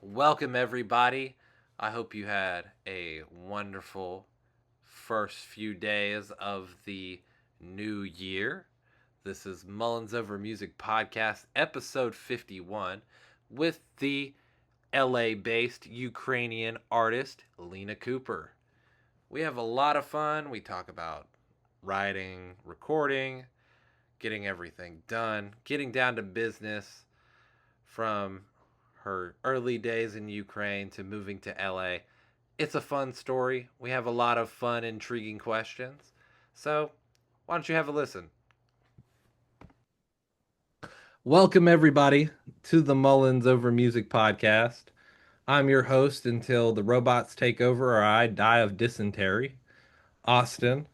Welcome, everybody. I hope you had a wonderful first few days of the new year. This is Mullins Over Music Podcast, episode 51, with the LA based Ukrainian artist Lina Cooper. We have a lot of fun. We talk about writing, recording, getting everything done, getting down to business from her early days in Ukraine to moving to LA. It's a fun story. We have a lot of fun, intriguing questions. So, why don't you have a listen? Welcome, everybody, to the Mullins Over Music Podcast. I'm your host until the robots take over or I die of dysentery, Austin,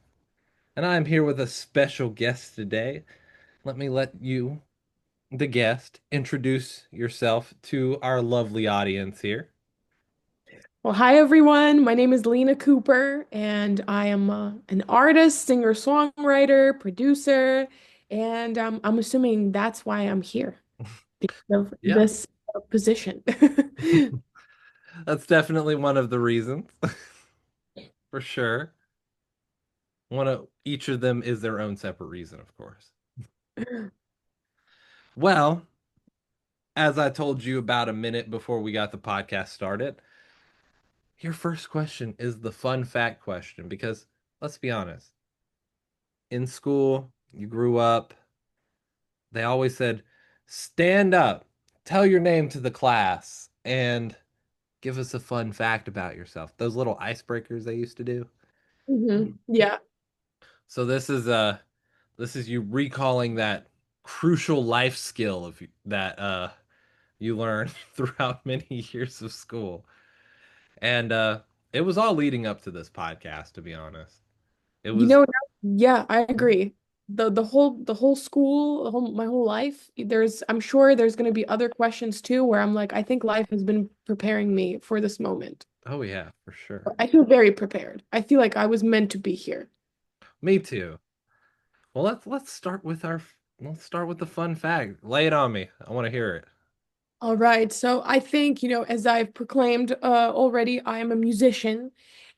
and I'm here with a special guest today. Let you, the guest, introduce yourself to our lovely audience here. Well, hi everyone. My name is Lina Cooper, and I am an artist, singer-songwriter, producer, and I'm assuming that's why I'm here because of Yeah, this position. that's definitely one of the reasons, for sure. One of each of them is their own separate reason, of course. Well, as I told you about a minute before we got the podcast started, your first question is the fun fact question because let's be honest, in school, you grew up, they always said, stand up, tell your name to the class, and give us a fun fact about yourself. Those little icebreakers they used to do. Yeah. So this is you recalling that crucial life skill of that you learned throughout many years of school. And it was all leading up to this podcast, to be honest. It You was know, yeah, I agree. The whole school, my whole life, I'm sure there's going to be other questions too where I'm like, I think life has been preparing me for this moment. oh yeah, for sure. I feel very prepared. I feel like I was meant to be here. Me too. Well, let's start with the fun fact. Lay it on me. I want to hear it. All right. So I think, as I've proclaimed already, I am a musician.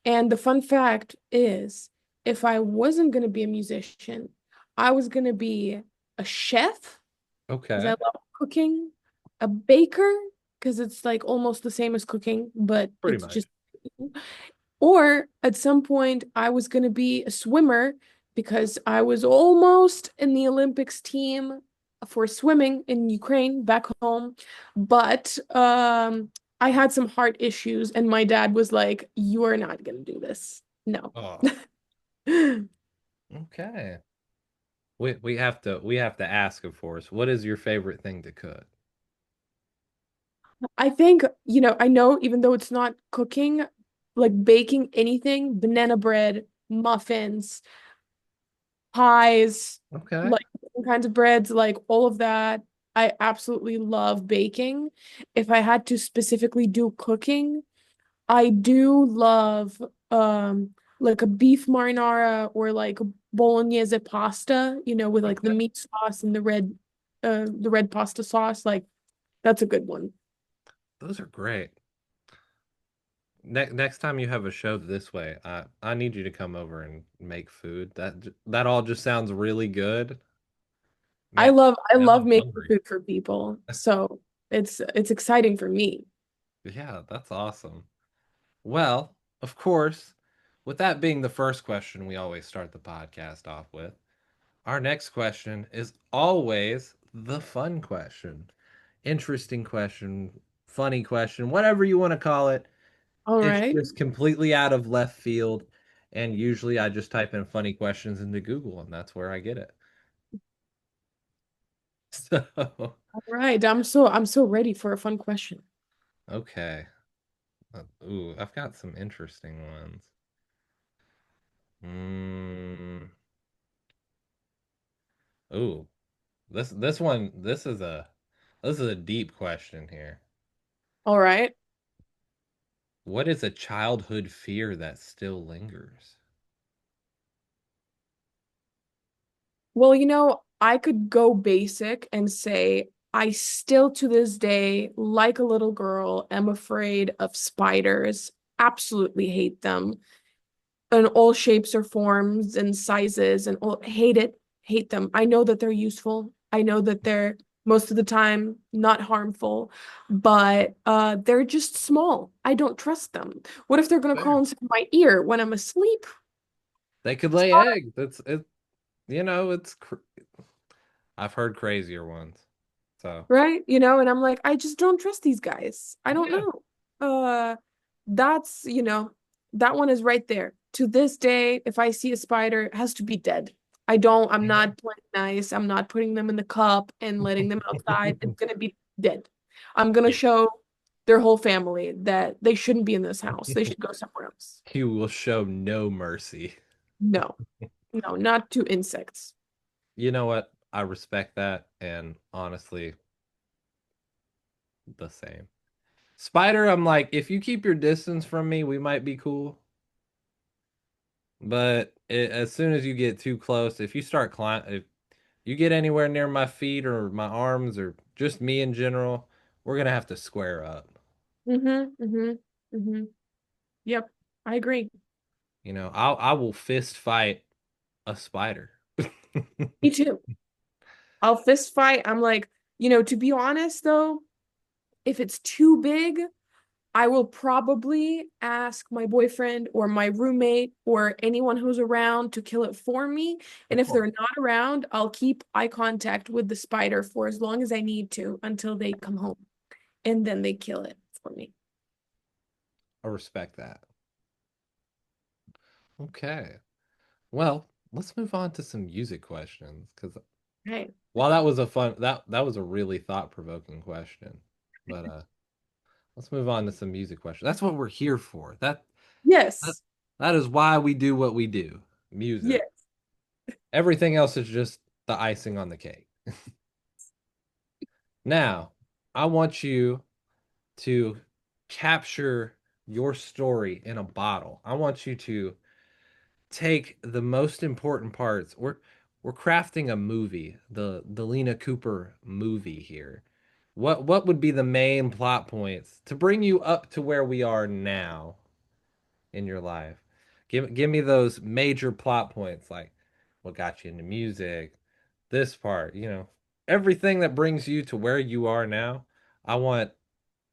And the fun fact is, if I wasn't going to be a musician, I was going to be a chef because I Okay, love cooking, a baker because it's like almost the same as cooking, but pretty it's much. just, or at some point, I was going to be a swimmer because I was almost in the Olympics team for swimming in Ukraine back home. But I had some heart issues, and my dad was like, "You are not going to do this." No. Oh, okay. We have to ask, of course, what is your favorite thing to cook? I think, I know even though it's not cooking, like baking anything, banana bread, muffins, pies, Okay. like different kinds of breads, like all of that. I absolutely love baking. If I had to specifically do cooking, I do love like a beef marinara or like a bolognese pasta, with like the Okay. meat sauce and the red pasta sauce. Like that's a good one. Those are great. Next time you have a show this way, I need you to come over and make food. That all just sounds really good. I Man, love I now love I'm making hungry. food for people. So it's exciting for me. Yeah, that's awesome. Well, of course, with that being the first question we always start the podcast off with, our next question is always the fun question. Interesting question, funny question, whatever you want to call it. All It's right. just completely out of left field. And usually I just type in funny questions into Google and that's where I get it. So, All right. I'm so ready for a fun question. okay. Ooh, I've got some interesting ones. Mm, ooh, this is a deep question here. All right. What is a childhood fear that still lingers? Well, I could go basic and say I still to this day, like a little girl, am afraid of spiders. Absolutely hate them in all shapes or forms and sizes and all hate it, hate them. I know that they're useful. I know that they're most of the time not harmful, but they're just small. I don't trust them. What if they're gonna crawl Fair. into my ear when I'm asleep? They could lay eggs. That's it. You know, I've heard crazier ones. So Right? And I'm like, I just don't trust these guys. I don't yeah, know. That's, that one is right there. To this day, if I see a spider, it has to be dead. I'm yeah. not playing nice. I'm not putting them in the cup and letting them outside. It's gonna be dead. I'm gonna Yeah. show their whole family that they shouldn't be in this house. They should go somewhere else. He will show no mercy. No, no, not to insects. You know what? I respect that, and honestly, the same. Spider, I'm like, if you keep your distance from me, we might be cool. But as soon as you get too close, if you start if you get anywhere near my feet or my arms or just me in general, we're gonna have to square up. Mm-hmm, mm-hmm, mm-hmm. Yep, I agree. I will fist fight a spider. Me too. I'll fist fight. I'm like, to be honest though, if it's too big, I will probably ask my boyfriend or my roommate or anyone who's around to kill it for me. And Of if course. they're not around, I'll keep eye contact with the spider for as long as I need to until they come home. And then they kill it for me. I respect that. Okay. Well, let's move on to some music questions because Right. while that was a fun that was a really thought-provoking question. But let's move on to some music questions. That's what we're here for. That Yes. that is why we do what we do. Music. Yes. Everything else is just the icing on the cake. Now, I want you to capture your story in a bottle. I want you to take the most important parts. We're crafting a movie, the Lina Cooper movie here. What would be the main plot points to bring you up to where we are now in your life? Give me those major plot points, like what got you into music, this part, everything that brings you to where you are now. I want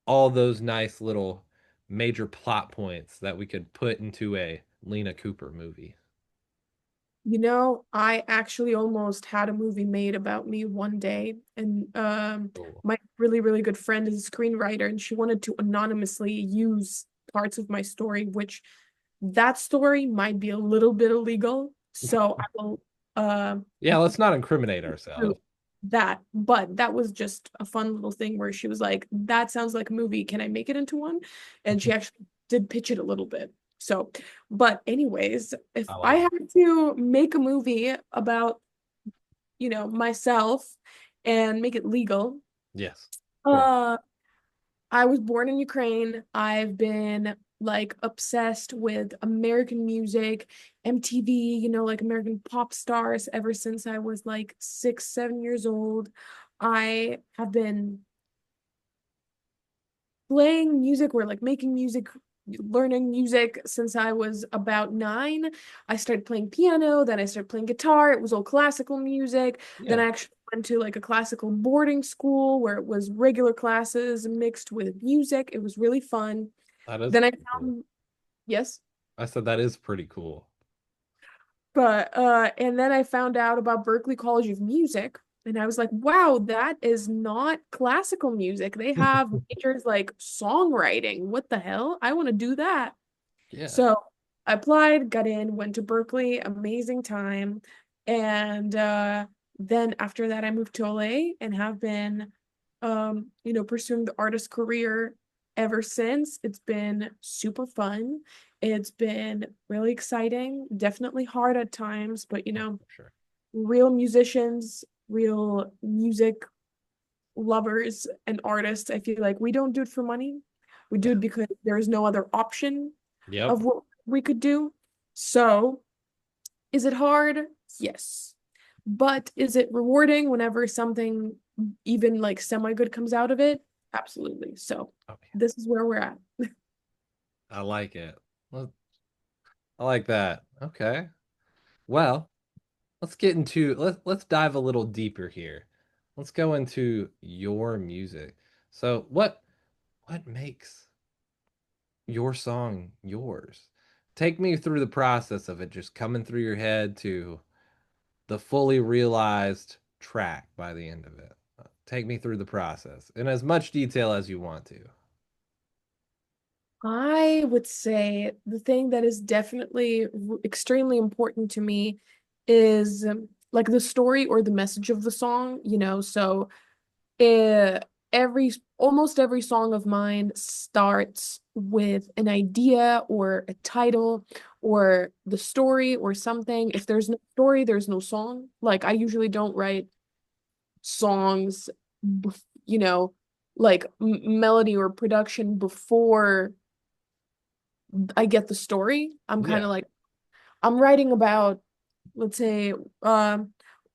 all those nice little major plot points that we could put into a Lena Cooper movie. I actually almost had a movie made about me one day, and Cool. my really, really good friend is a screenwriter, and she wanted to anonymously use parts of my story, which that story might be a little bit illegal. So I will uh Yeah, let's not incriminate ourselves. do that. But that was just a fun little thing where she was like, "That sounds like a movie. Can I make it into one?" And she actually did pitch it a little bit. So, but anyways, if I I like had it. to make a movie about, myself and make it legal, Yes, of course. uh I was born in Ukraine. I've been like obsessed with American music, MTV, like American pop stars ever since I was like 6, 7 years old. I have been playing music or like making music, learning music since I was about 9. I started playing piano, then I started playing guitar. It was all classical music. Then Yeah, I actually went to like a classical boarding school where it was regular classes mixed with music. It was really fun. that is Then I pretty cool. found, yes, I said that is pretty cool. but and then I found out about Berklee College of Music. And I was like, wow, that is not classical music. They have majors like songwriting. What the hell? I want to do that. Yeah, So I applied, got in, went to Berkeley, amazing time. And then after that, I moved to LA and have been, pursuing the artist career ever since. It's been super fun. It's been really exciting, definitely hard at times, but oh, for sure. real musicians, real music lovers and artists, I feel like we don't do it for money. We do Yeah. it because there is no other option Yep. of what we could do. So, is it hard? Yes. But is it rewarding whenever something even like semi-good comes out of it? Absolutely. So Oh, yeah. this is where we're at. I like it. Well, I like that. Okay. Well, let's dive a little deeper here. Let's go into your music. So what makes your song yours? Take me through the process of it just coming through your head to the fully realized track by the end of it. Take me through the process in as much detail as you want to. I would say the thing that is definitely extremely important to me is like the story or the message of the song, you know. So uh, every almost every song of mine starts with an idea or a title or the story or something. If there's no story, there's no song. Like I usually don't write songs, you know, like melody or production before I get the story. I'm kind Yeah. of like I'm writing about, let's say,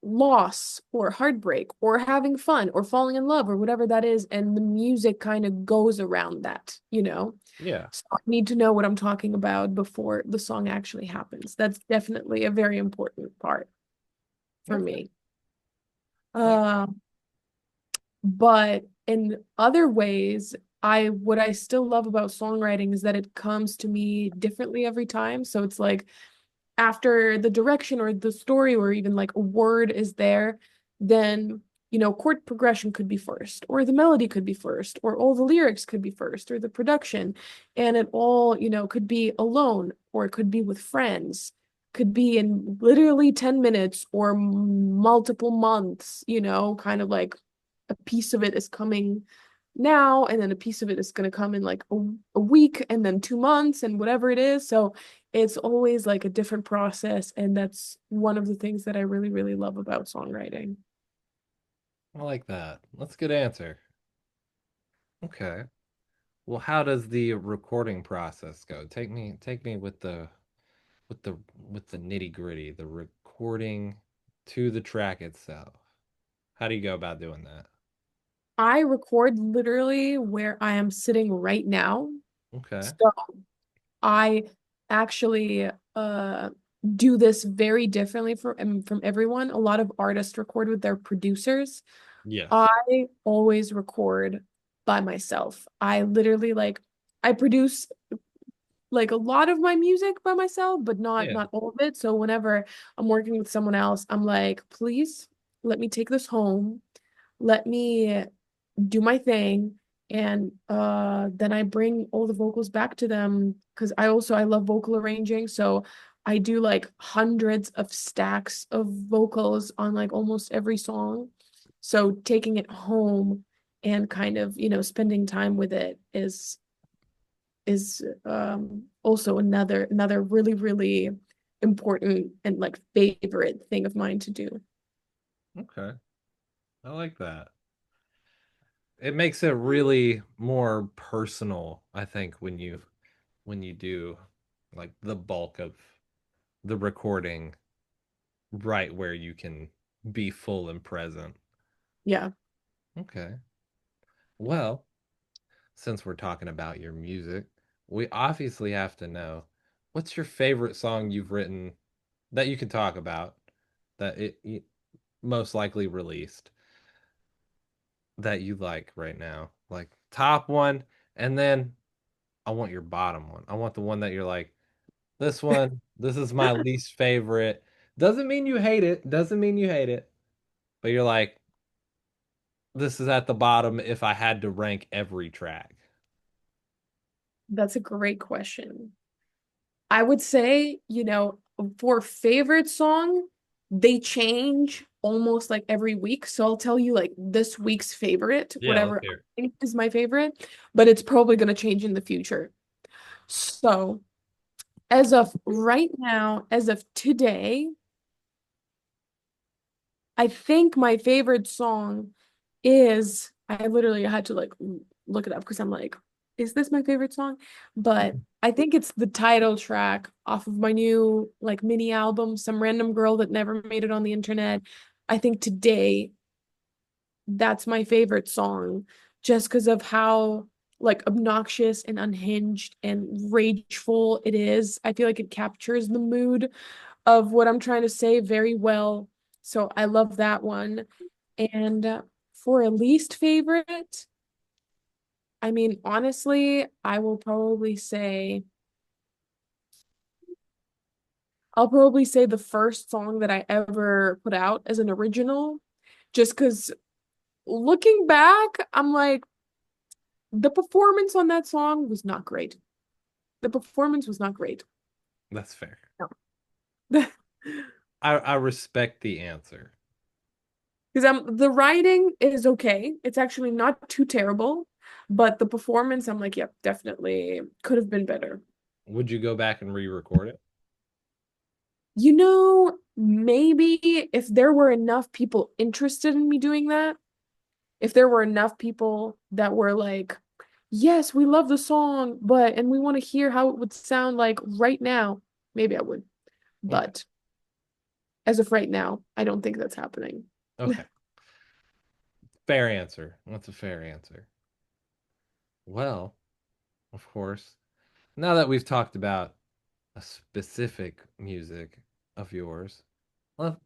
loss or heartbreak or having fun or falling in love or whatever that is, and the music kind of goes around that, you know? Yeah. So I need to know what I'm talking about before the song actually happens. That's definitely a very important part for Okay. me. Like Um, but in other ways, I what I still love about songwriting is that it comes to me differently every time. So it's like after the direction or the story or even like a word is there, then chord progression could be first, or the melody could be first, or all the lyrics could be first, or the production, and it all could be alone, or it could be with friends, could be in literally 10 minutes or multiple months, kind of like a piece of it is coming now, and then a piece of it is going to come in like a week and then 2 months and whatever it is. So it's always like a different process. And that's one of the things that I really, really love about songwriting. I like that. That's a good answer. Okay. Well, how does the recording process go? Take me with the nitty gritty, the recording to the track itself. How do you go about doing that? I record literally where I am sitting right now. Okay. So I actually do this very differently from everyone. A lot of artists record with their producers. Yes. I always record by myself. I literally I produce like a lot of my music by myself, but not Yeah. not all of it. So whenever I'm working with someone else, I'm like, please let me take this home. Let me do my thing. And then I bring all the vocals back to them because I love vocal arranging. So I do like hundreds of stacks of vocals on like almost every song. So taking it home and kind of, spending time with it is also another really, really important and like favorite thing of mine to do. Okay. I like that. It makes it really more personal, I think, when you do like the bulk of the recording right where you can be full and present. Yeah. Okay. Well, since we're talking about your music, we obviously have to know what's your favorite song you've written that you can talk about that most likely released that you like right now. Like top one, and then I want your bottom one. I want the one that you're like, this is my least favorite. Doesn't mean you hate it. Doesn't mean you hate it. But you're like, this is at the bottom if I had to rank every track. That's a great question. I would say, for favorite song, they change almost like every week. So I'll tell you like this week's favorite, Yeah, let's whatever I hear think is my favorite, but it's probably going to change in the future. So as of right now, as of today, I think my favorite song is, I literally had to like look it up because I'm like, is this my favorite song? But I think it's the title track off of my new like mini album, Some Random Girl That Never Made It on the Internet. I think today that's my favorite song just because of how like obnoxious and unhinged and rageful it is. I feel like it captures the mood of what I'm trying to say very well. So I love that one. And for a least favorite, I mean, honestly, I will probably say I'll probably say the first song that I ever put out as an original, just because looking back, I'm like, the performance on that song was not great. The performance was not great. That's fair. No. I respect the answer. Because the writing is okay. It's actually not too terrible, but the performance, I'm like, yep, definitely could have been better. Would you go back and re-record it? Maybe if there were enough people interested in me doing that, if there were enough people that were like, yes, we love the song, and we want to hear how it would sound like right now, maybe I would. Okay. But as of right now, I don't think that's happening. Okay. Fair answer. That's a fair answer. Well, of course, now that we've talked about a specific music of yours,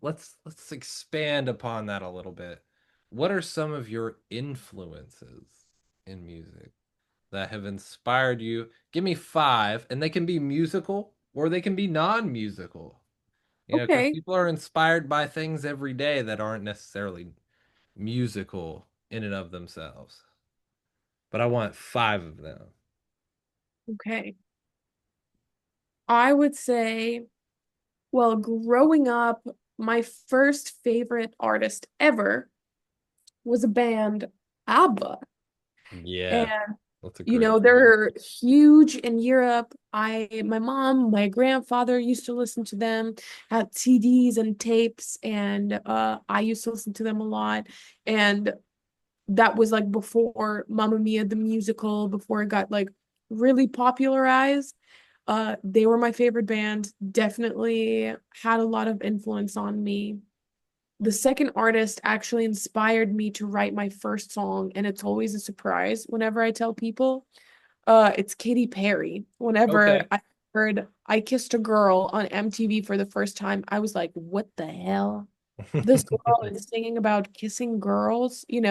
let's expand upon that a little bit. What are some of your influences in music that have inspired you? Give me five, and they can be musical or they can be non-musical. Because Okay, people are inspired by things every day that aren't necessarily musical in and of themselves. But I want five of them. okay. I would say, well, growing up, my first favorite artist ever was a band, ABBA. Yeah, And that's a great. they're huge in Europe. My mom, my grandfather used to listen to them, had CDs and tapes, and I used to listen to them a lot. And that was like before Mamma Mia the musical, before it got like really popularized. They were my favorite band, definitely had a lot of influence on me. The second artist actually inspired me to write my first song, and it's always a surprise whenever I tell people. It's Katy Perry. Okay. Whenever I heard I Kissed a Girl on MTV for the first time, I was like, what the hell? This girl is singing about kissing girls, and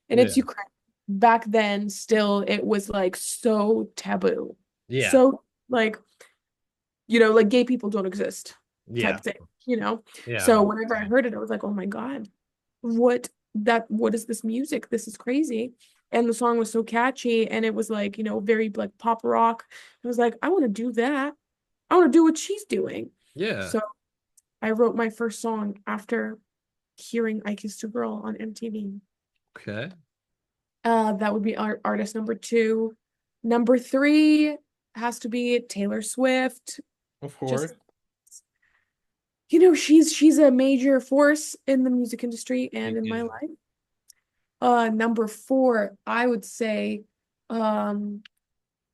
it's Yeah. Ukraine. Back then, still, it was like so taboo. Yeah. So, like, like gay people don't exist Yeah. type thing. Yeah. So whenever I heard it, I was like, oh my God, what is this music? This is crazy. And the song was so catchy and it was like, very like pop rock. I was like, I want to do that. I want to do what she's doing. Yeah. So I wrote my first song after hearing I Kissed a Girl on MTV. Okay. That would be artist number two. Number three has to be Taylor Swift. Of course. Just she's a major force in the music industry and in my Yeah. life. Number four, um,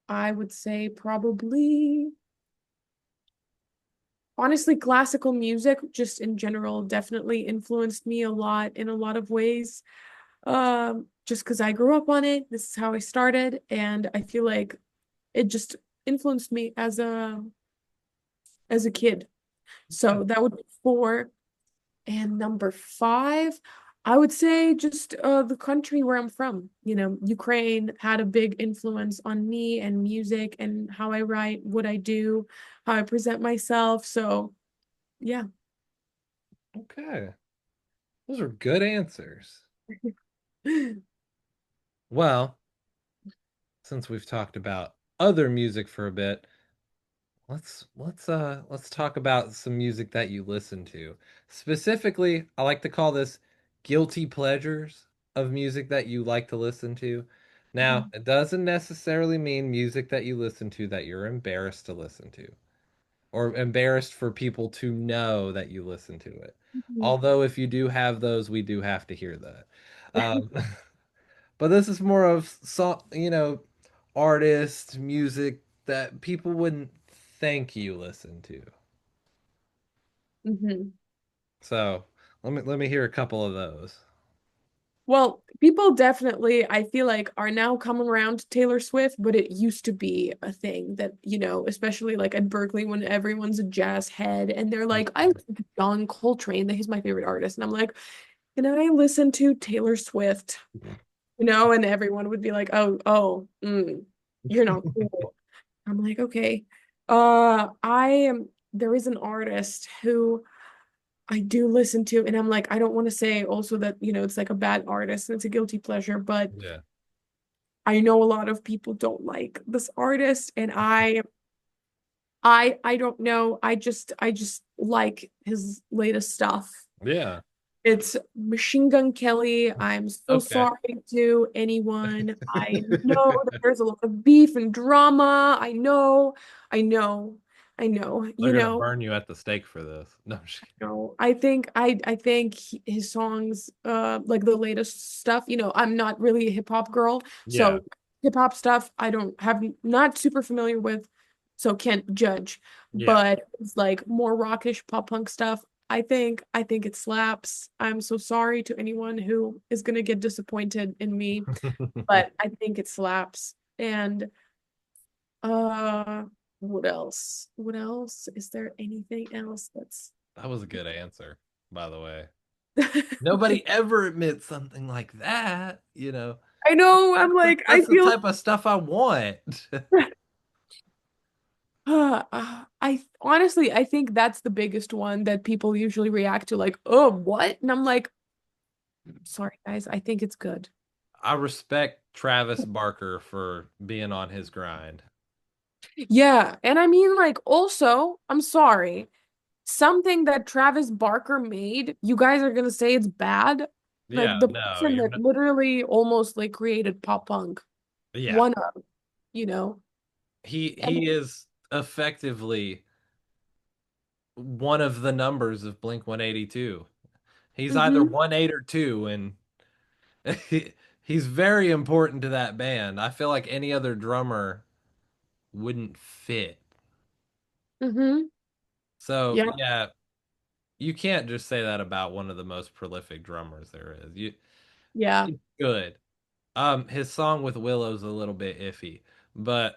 I would say probably honestly classical music, just in general, definitely influenced me a lot in a lot of ways. Just because I grew up on it, this is how I started, and I feel like it just influenced me as a kid. Okay. So that would be four. And number five, I would say just the country where I'm from. Ukraine had a big influence on me and music and how I write, what I do, how I present myself. So, yeah. Okay. Those are good answers. Well, since we've talked about other music for a bit, let's talk about some music that you listen to. Specifically, I like to call this guilty pleasures of music that you like to listen to. Now, Mhm. it doesn't necessarily mean music that you listen to that you're embarrassed to listen to or embarrassed for people to know that you listen to it. Mhm. Although if you do have those, we do have to hear that. Um, but this is more of artist music that people wouldn't think you listen to. Hmm. So let me hear a couple of those. Well, people definitely, I feel like, are now coming around to Taylor Swift, but it used to be a thing that, especially like at Berkeley when everyone's a jazz head and they're like, I listen to John Coltrane, that he's my favorite artist. And I'm like, can I listen to Taylor Swift? And everyone would be like, you're not cool. I'm like, okay. There is an artist who I do listen to, and I'm like, I don't want to say also that, it's like a bad artist and it's a guilty pleasure, but Yeah. I know a lot of people don't like this artist, and I don't know. I just like his latest stuff. Yeah. It's Machine Gun Kelly. I'm so Okay. sorry to anyone. I know that there's a lot of beef and drama. I know, I know. They're gonna burn you at the stake for this. No, I'm just No, I think his songs, like the latest stuff, I'm not really a hip hop girl, yeah. so hip hop stuff I don't have not super familiar with, so can't judge. Yeah. But it's like more rockish pop punk stuff. I think it slaps. I'm so sorry to anyone who is gonna get disappointed in me, but I think it slaps. And uh, what else? What else? Is there anything else that's That was a good answer, by the way. Nobody ever admits something like that. I know. That's I'm the, like, I that's the feel. type of stuff I want. I honestly, I think that's the biggest one that people usually react to, like, oh, what? And I'm like, sorry, guys, I think it's good. I respect Travis Barker for being on his grind. Yeah, and I mean, like, also, I'm sorry, something that Travis Barker made, you guys are gonna say it's bad? Like Yeah, the no, person you're that not. literally almost like created pop punk, Yeah, one of, you know. And he is effectively one of the numbers of Blink 182. He's either mm-hmm, 1-8 or 2, and he's very important to that band. I feel like any other drummer wouldn't fit. mm-hmm, So, yeah, yeah, you can't just say that about one of the most prolific drummers there is. yeah. He's good. His song with Willow's a little bit iffy, but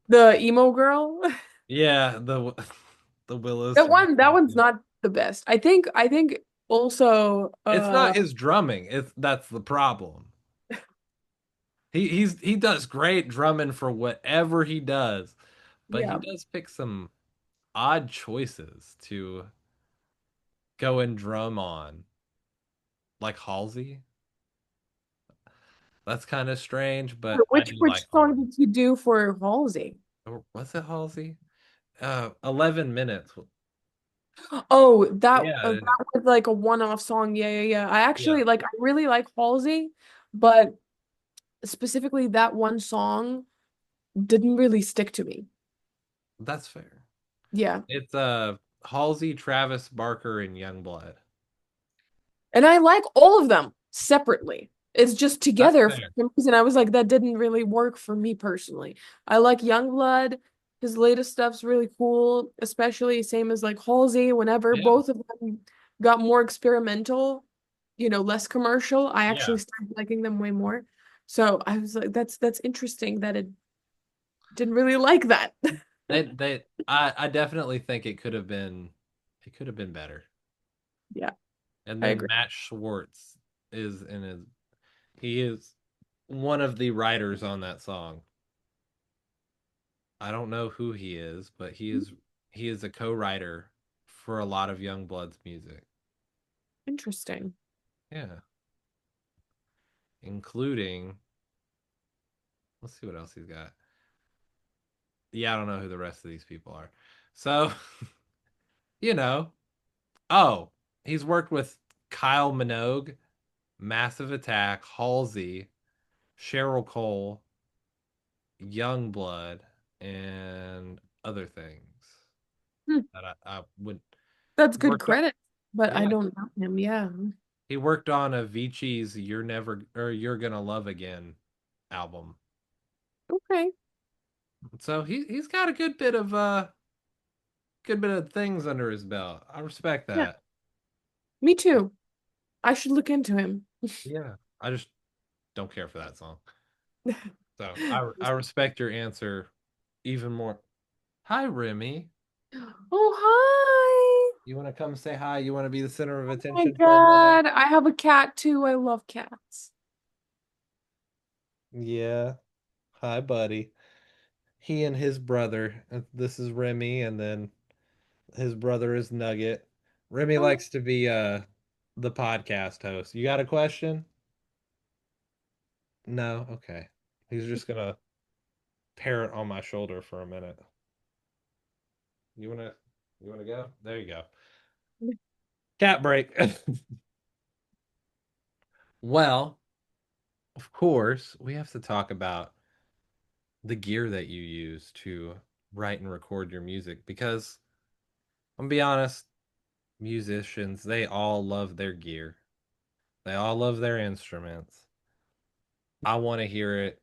The emo girl. yeah, the Willow's That song. one, that one's not the best. I think also It's not his drumming. That's the problem. He does great drumming for whatever he does, but he yeah. does pick some odd choices to go and drum on, like Halsey. That's kind of strange, but I Which do like which song Halsey. did you do for Halsey? Or was it Halsey? 11 minutes. Oh, Yeah, that was like a one-off song. Yeah, yeah, yeah. I yeah, actually like I really like Halsey, but specifically that one song didn't really stick to me. that's fair. Yeah. It's Halsey, Travis Barker, and Youngblood. And I like all of them separately. It's just That's together for fair. some reason. I was like, that didn't really work for me personally. I like Youngblood. His latest stuff's really cool, especially same as like Halsey. Whenever Yeah, both of them got more experimental, less commercial, I yeah. actually started liking them way more. So I was like, that's interesting that it didn't really like that. I definitely think it could have been better. Yeah, And I then agree. Matt Schwartz is in his he is one of the writers on that song. I don't know who he is, but he is a co-writer for a lot of Youngblood's music. Interesting. Yeah, including let's see what else he's got. Yeah, I don't know who the rest of these people are. So, you know, oh, he's worked with Kyle Minogue, Massive Attack, Halsey, Cheryl Cole, Youngblood, and other things Hmm. that I would That's good worked on. credit, but I Yeah, don't know him. Yeah. he worked on Avicii's "You're Gonna Love Again" album. Okay. So he's got a good bit of things under his belt. I respect Yeah, that. me too. I should look into him. Yeah. I just don't care for that song. So I respect your answer even more. Hi, Remy. Oh, hi. You want to come say hi? You want to be the center of Oh my attention for a minute? God. I have a cat too. I love cats. Yeah. Hi, buddy. He and his brother. This is Remy, and then his brother is Nugget. Remy Oh, likes to be the podcast host. You got a question? No? Okay. He's just gonna parrot on my shoulder for a minute. You wanna you wanna go? There you go. Cat break. Well, of course, we have to talk about the gear that you use to write and record your music because I'm gonna be honest, musicians, they all love their gear. They all love their instruments. I want to hear it.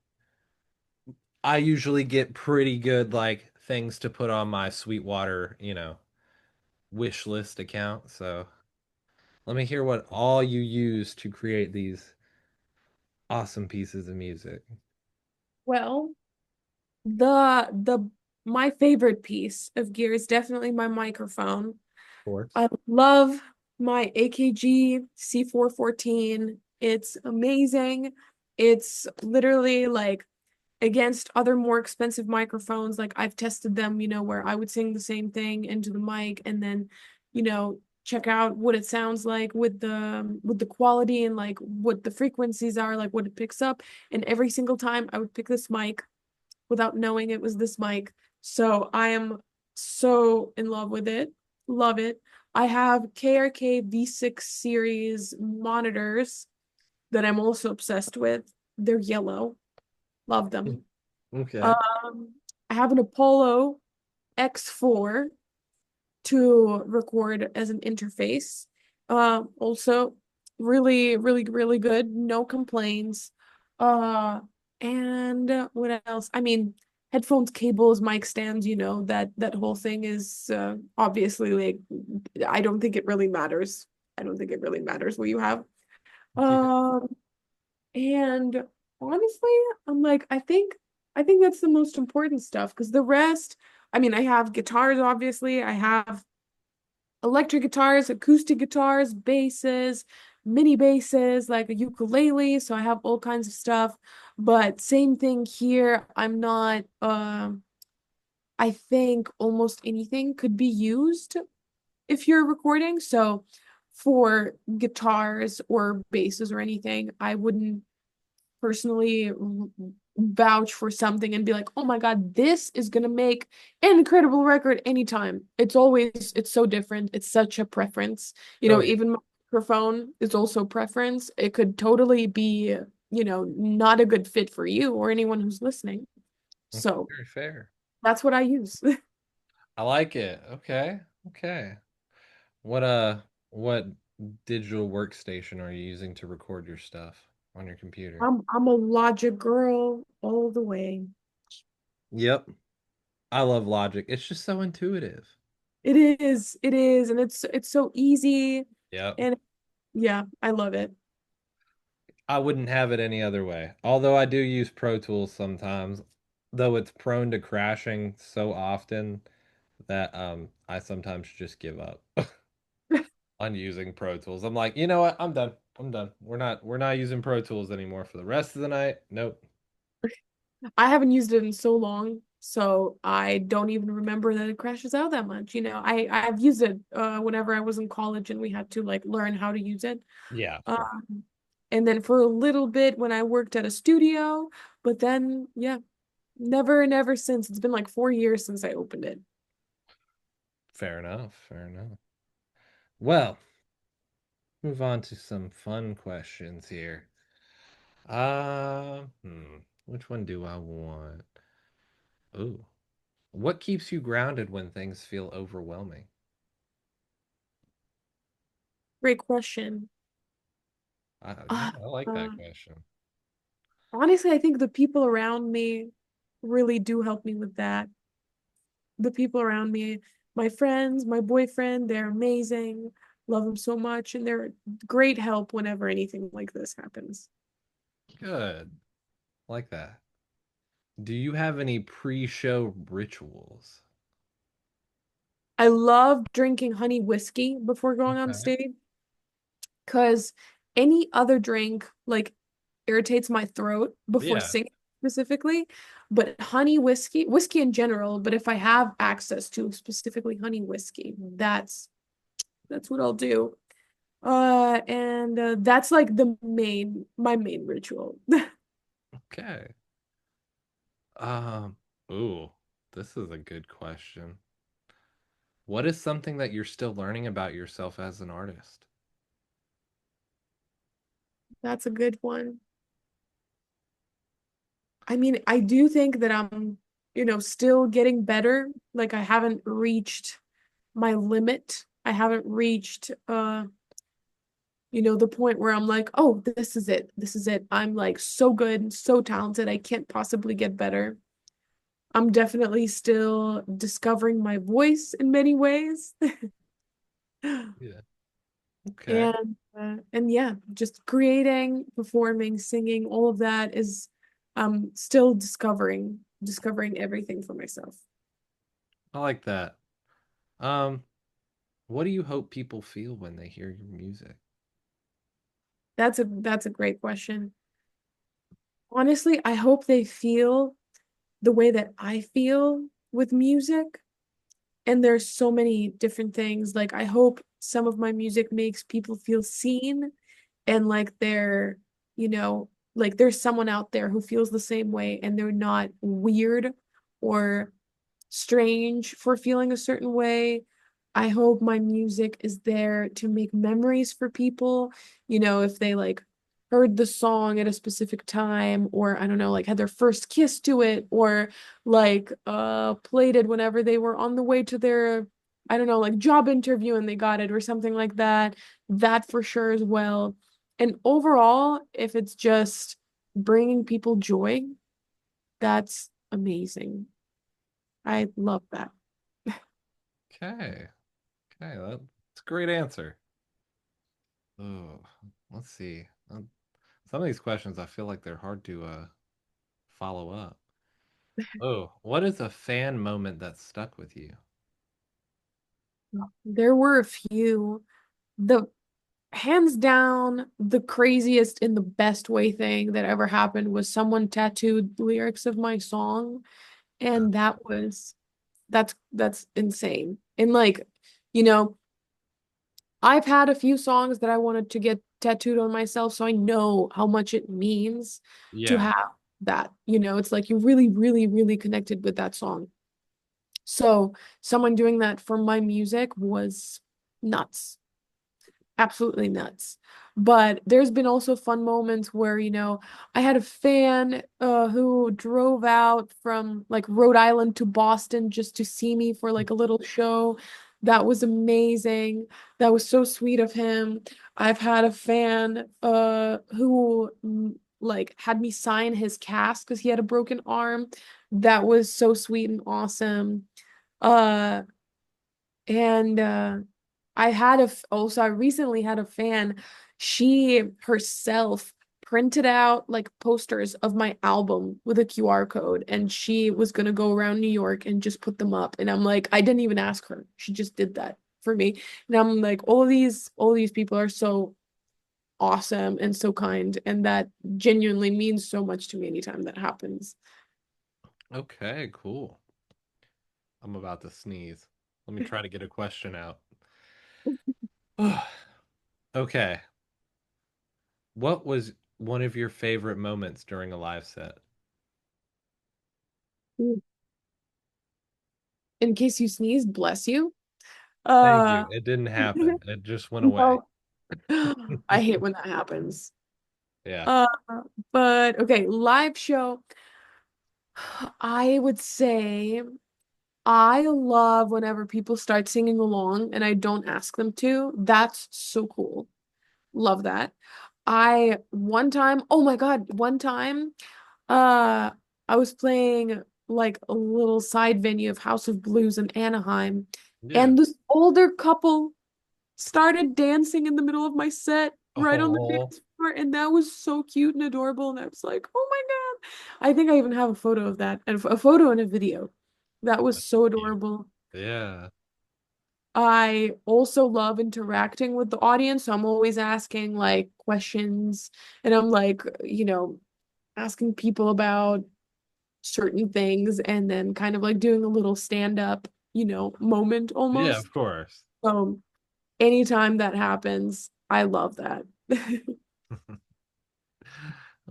I usually get pretty good like things to put on my Sweetwater, wish list account. So let me hear what all you use to create these awesome pieces of music. Of well, the my favorite piece of gear is definitely my microphone. course. I love my AKG C414. It's amazing. It's literally like against other more expensive microphones. Like I've tested them, where I would sing the same thing into the mic and then, check out what it sounds like with the quality and like what the frequencies are, like what it picks up. And every single time I would pick this mic without knowing it was this mic. So I am so in love with it. Love it. I have KRK V6 series monitors that I'm also obsessed with. They're yellow. Love them. Okay. Um, I have an Apollo X4 to record as an interface. Also really, really, really good. No complaints. Uh, and what else? I mean, headphones, cables, mic stands, that whole thing is obviously like I don't think it really matters. I don't think it really matters what you have. Yeah. Um, and honestly, I'm like, I think that's the most important stuff because the rest, I mean, I have guitars, obviously. I have electric guitars, acoustic guitars, basses, mini basses, like a ukulele. So I have all kinds of stuff. But same thing here. I'm not I think almost anything could be used if you're recording. So for guitars or basses or anything, I wouldn't personally vouch for something and be like, oh my God, this is gonna make an incredible record anytime. It's so different. It's such a preference. Oh yeah. Even my microphone is also preference. It could totally be, not a good fit for you or anyone who's listening. That's So very fair. that's what I use. I like it. Okay. Okay. What what digital workstation are you using to record your stuff on your computer? I'm a Logic girl all the way. Yep. I love Logic. It's just so intuitive. It is, and it's so easy, Yep. and yeah, I love it. I wouldn't have it any other way. Although I do use Pro Tools sometimes, though it's prone to crashing so often that I sometimes just give up on using Pro Tools. I'm like, you know what? I'm done. I'm done. We're not using Pro Tools anymore for the rest of the night. Nope. I haven't used it in so long, so I don't even remember that it crashes out that much. I've used it whenever I was in college and we had to like learn how to use it. Yeah, sure. Um, and then for a little bit when I worked at a studio, but then yeah, never since. It's been like 4 years since I opened it. Fair enough. Fair enough. Well, move on to some fun questions here. Which one do I want? Ooh, what keeps you grounded when things feel overwhelming? Great question. Yeah, Uh, I like uh, that question. honestly, I think the people around me, really do help me with that. The people around me, my friends, my boyfriend, they're amazing. Love them so much, and they're great help whenever anything like this happens. Good. Like that. Do you have any pre-show rituals? I love drinking honey whiskey before going on Okay. stage because any other drink like irritates my throat before Yeah. singing specifically. But honey whiskey, whiskey in general, but if I have access to specifically honey whiskey, that's what I'll do. And that's like my main ritual. Okay. Um, ooh, this is a good question. What is something that you're still learning about yourself as an artist? That's a good one. I mean, I do think that I'm, still getting better. Like I haven't reached my limit. I haven't reached the point where I'm like, "Oh, this is it. This is it. I'm like so good, so talented. I can't possibly get better." I'm definitely still discovering my voice in many ways. Yeah. Okay. And yeah, just creating, performing, singing, all of that is still discovering everything for myself. I like that. Um, what do you hope people feel when they hear your music? That's a great question. Honestly, I hope they feel the way that I feel with music. And there's so many different things. Like I hope some of my music makes people feel seen and like you know, like there's someone out there who feels the same way and they're not weird or strange for feeling a certain way. I hope my music is there to make memories for people, if they like heard the song at a specific time or I don't know, like had their first kiss to it or like played it whenever they were on the way to their I don't know, like job interview and they got it or something like that. That for sure as well. And overall, if it's just bringing people joy, that's amazing. I love that. Okay. Okay, that's a great answer. Oh, let's see. Some of these questions I feel like they're hard to follow up. Oh, what is a fan moment that stuck with you? There were a few. The hands down, the craziest in the best way thing that ever happened was someone tattooed lyrics of my song, Uh, and that's insane. And like, you know, I've had a few songs that I wanted to get tattooed on myself, so I know how much it means to yeah. have that. It's like you really, really, really connected with that song. So someone doing that for my music was nuts. Absolutely nuts. But there's been also fun moments where, I had a fan who drove out from like Rhode Island to Boston just to see me for like a little show. That was amazing. That was so sweet of him. I've had a fan who like had me sign his cast because he had a broken arm. That was so sweet and awesome. Uh and I recently had a fan. She herself printed out like posters of my album with a QR code, and she was gonna go around New York and just put them up. And I'm like, I didn't even ask her. She just did that for me. And I'm like, all these people are so awesome and so kind, and that genuinely means so much to me anytime that happens. Okay, cool. I'm about to sneeze. Let me try to get a question out. Okay. What was one of your favorite moments during a live set? In case you sneeze, bless you. Thank Uh, you. It didn't happen. It just went away. no. I hate when that happens. Yeah. Uh, but okay, live show. I would say I love whenever people start singing along and I don't ask them to. That's so cool. Love that. One time, oh my God, one time, uh, I was playing. like a little side venue of House of Blues in Anaheim. Yeah. And this older couple started dancing in the middle of my set, right on the Oh, dance floor. And that was so cute and adorable. And I was like, oh my God. I think I even have a photo of that and a photo and a video. That was that's so cute. adorable. Yeah. I also love interacting with the audience. So I'm always asking like questions and I'm like, asking people about certain things and then kind of like doing a little stand-up, moment Yeah, almost. of course. So anytime that happens, I love that.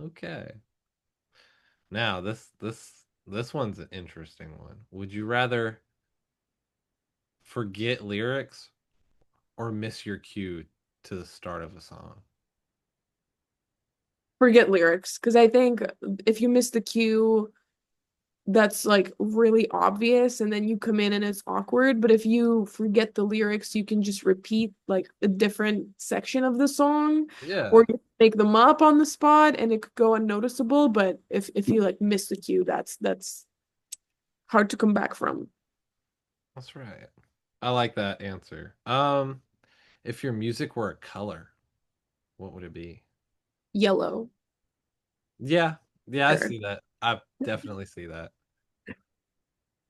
Okay. Now, this one's an interesting one. Would you rather forget lyrics or miss your cue to the start of a song? Forget lyrics because I think if you miss the cue, that's like really obvious and then you come in and it's awkward. But if you forget the lyrics, you can just repeat like a different section of the song Yeah, or you make them up on the spot and it could go unnoticeable. But if you like miss the cue, that's hard to come back from. that's right. I like that answer. If your music were a color, what would it be? Yellow. Yeah, yeah, I Sure. see that. I definitely see that.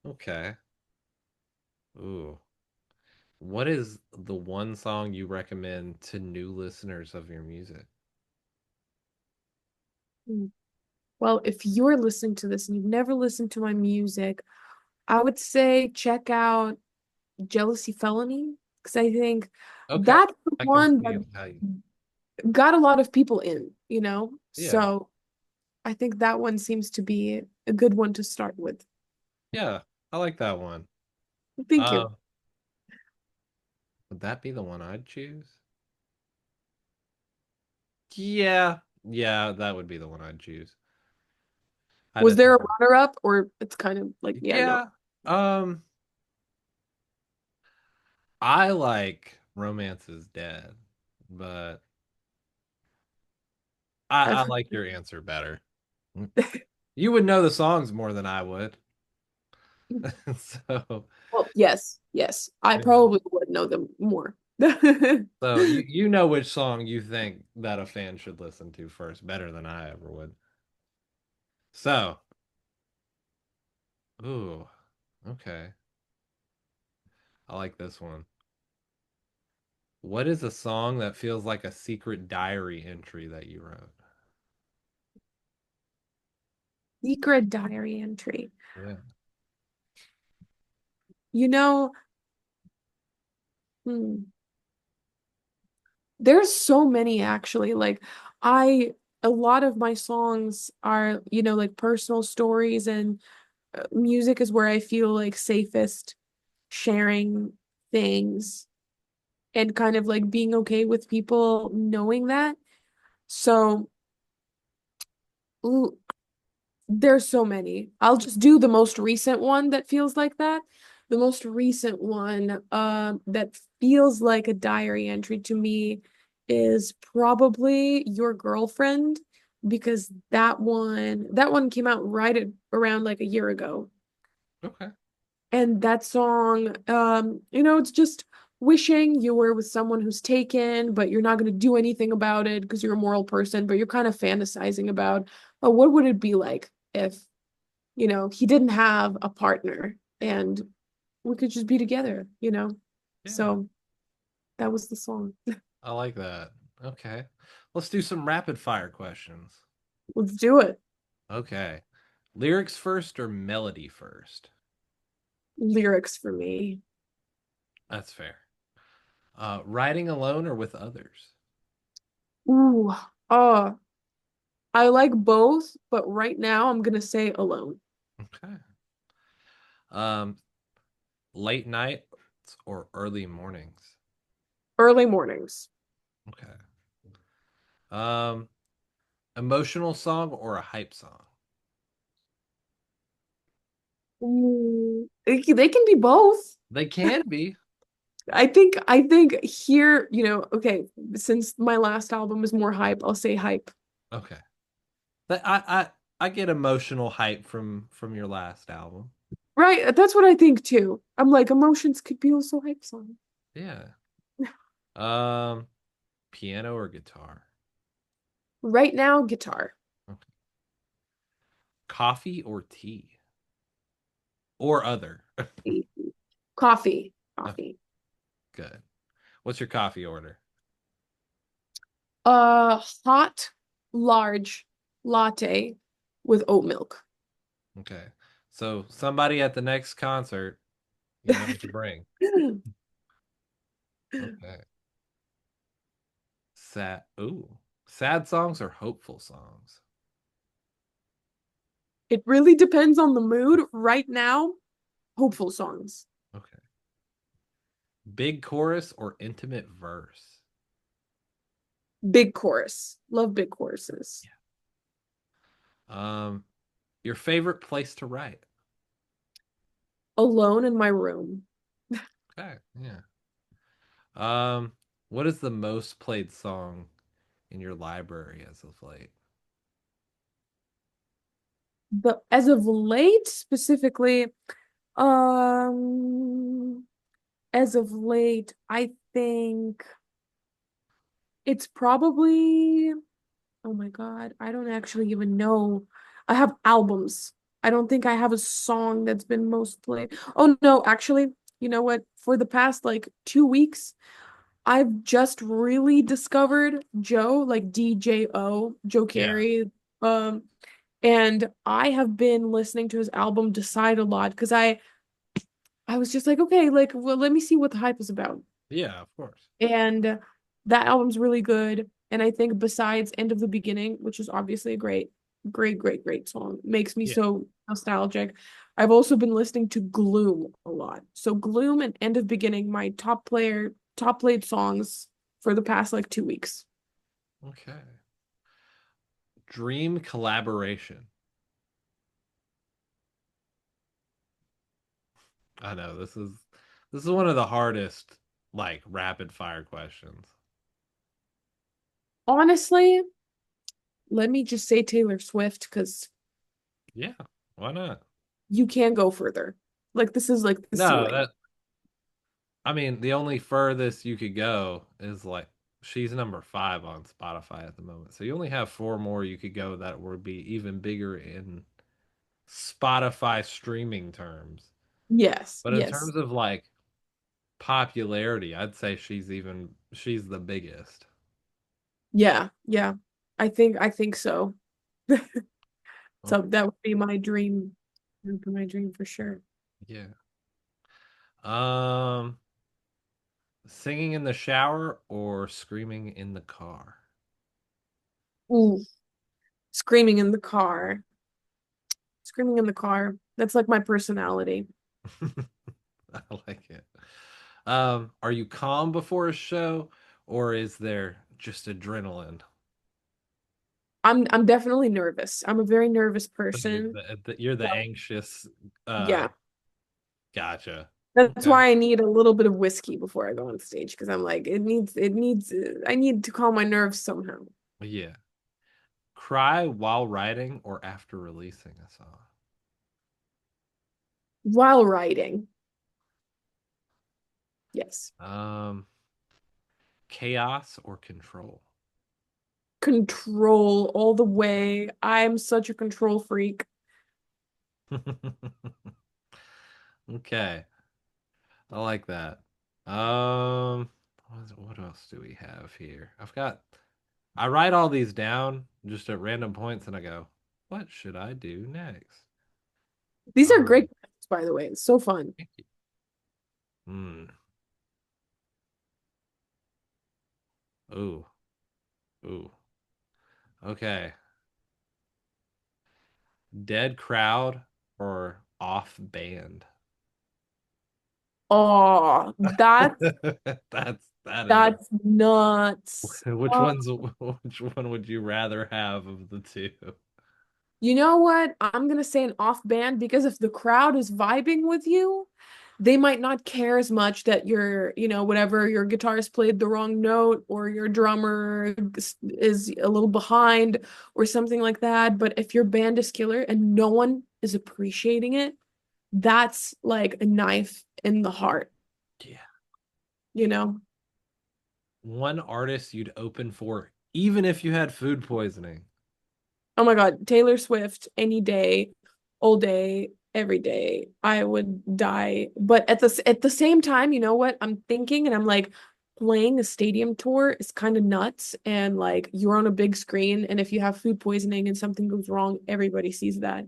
Okay. Ooh. What is the one song you recommend to new listeners of your music? Mm. Well, if you're listening to this and you've never listened to my music, I would say check out Jealousy Felony because I think Okay. that's the I can one see that it. How you. got a lot of people in. Yeah. So I think that one seems to be a good one to start with. Yeah. I like that one. Thank you. Um, would that be the one I'd choose? Yeah. Yeah, that would be the one I'd choose. I Was did. there a runner-up or it's kind of like, yeah, no. Yeah. Um, I like Romance is Dead, but I I've like your answer better. You would know the songs more than I would. So, well, yes, yes. I yeah. probably would know them more. So you know which song you think that a fan should listen to first better than I ever would. So, ooh, okay. I like this one. What is a song that feels like a secret diary entry that you wrote? Secret diary entry. Yeah. You know, hmm, there's so many actually. Like I a lot of my songs are, like personal stories and music is where I feel like safest sharing things and kind of like being okay with people knowing that. So, ooh, there's so many. I'll just do the most recent one that feels like that. The most recent one that feels like a diary entry to me is probably Your Girlfriend because that one came out right around like a year ago. Okay. And that song, it's just wishing you were with someone who's taken, but you're not going to do anything about it because you're a moral person, but you're kind of fantasizing about, oh, what would it be like if, he didn't have a partner and we could just be together. Yeah, So that was the song. I like that. Okay. Let's do some rapid fire questions. Let's do it. Okay. Lyrics first or melody first? Lyrics for me. That's fair. Writing alone or with others? Ooh, oh, I like both, but right now I'm gonna say alone. Okay. Um, late nights or early mornings? Early mornings. Okay. Um, emotional song or a hype song? They can be both. They can be. I think here, okay, since my last album is more hype, I'll say hype. Okay. But I I get emotional hype from your last album. Right, that's what I think too. I'm like, emotions could be also hype song. Yeah. Um, piano or guitar? Right now, guitar. Okay. Coffee or tea? Or other? Coffee. Okay, Coffee. good. What's your coffee order? Hot, large latte with oat milk. Okay. So somebody at the next concert, you know what to bring. Okay. Sad. Ooh. Sad songs or hopeful songs? It really depends on the mood. Right now, hopeful songs. Okay. Big chorus or intimate verse? Big chorus. Love big choruses. Yeah. Your favorite place to write? Alone in my room. Okay. Yeah. Um, what is the most played song in your library as of late? But as of late, specifically, um, as of late, I think it's probably, oh my God, I don't actually even know. I have albums. I don't think I have a song that's been most played. Oh no, actually, you know what? For the past like 2 weeks, I've just really discovered Joe, like DJO, Joe Yeah. Carey. Um, and I have been listening to his album Decide a lot because I was just like, okay, like, well, let me see what the hype is about. Yeah, of course. And that album's really good. And I think besides End of the Beginning, which is obviously a great song, makes me Yeah. so nostalgic. I've also been listening to Gloom a lot. So Gloom and End of Beginning, my top played songs for the past like 2 weeks. Okay. Dream collaboration. I know this is one of the hardest like rapid fire questions. Honestly, let me just say Taylor Swift because Yeah, why not? you can't go further. Like this is like the No, ceiling. that I mean the only furthest you could go is like she's number 5 on Spotify at the moment. So you only have 4 more you could go that would be even bigger in Spotify streaming terms. Yes, But in yes. terms of like popularity, I'd say she's the biggest. Yeah, yeah. I think so. So that would be my dream. That would be my dream for sure. Yeah. Um, singing in the shower or screaming in the car? Ooh, screaming in the car. Screaming in the car. That's like my personality. I like it. Are you calm before a show or is there just adrenaline? I'm definitely nervous. I'm a very nervous So you're person. the anxious Yeah. gotcha. That's Okay. why I need a little bit of whiskey before I go on stage because I'm like I need to calm my nerves somehow. Yeah. Cry while writing or after releasing a song? While writing. Yes. Um, chaos or control? Control all the way. I'm such a control freak. Okay. I like that. Um, what else do we have here? I write all these down just at random points and I go, what should I do next? These are Um, great questions, by the way. It's so fun. Thank you. Hmm. Ooh. Ooh. Okay. Dead crowd or off band? Oh, That is that's nuts. which one's which one would you rather have of the two? You know what? I'm gonna say an off band because if the crowd is vibing with you, they might not care as much that whatever your guitarist played the wrong note or your drummer is a little behind or something like that. But if your band is killer and no one is appreciating it, that's like a knife in the heart, Yeah. you know? One artist you'd open for, even if you had food poisoning. Oh my God, Taylor Swift, any day, all day, every day, I would die. But at the same time, you know what? I'm thinking and I'm like, playing a stadium tour is kind of nuts. And like you're on a big screen, and if you have food poisoning and something goes wrong, everybody sees that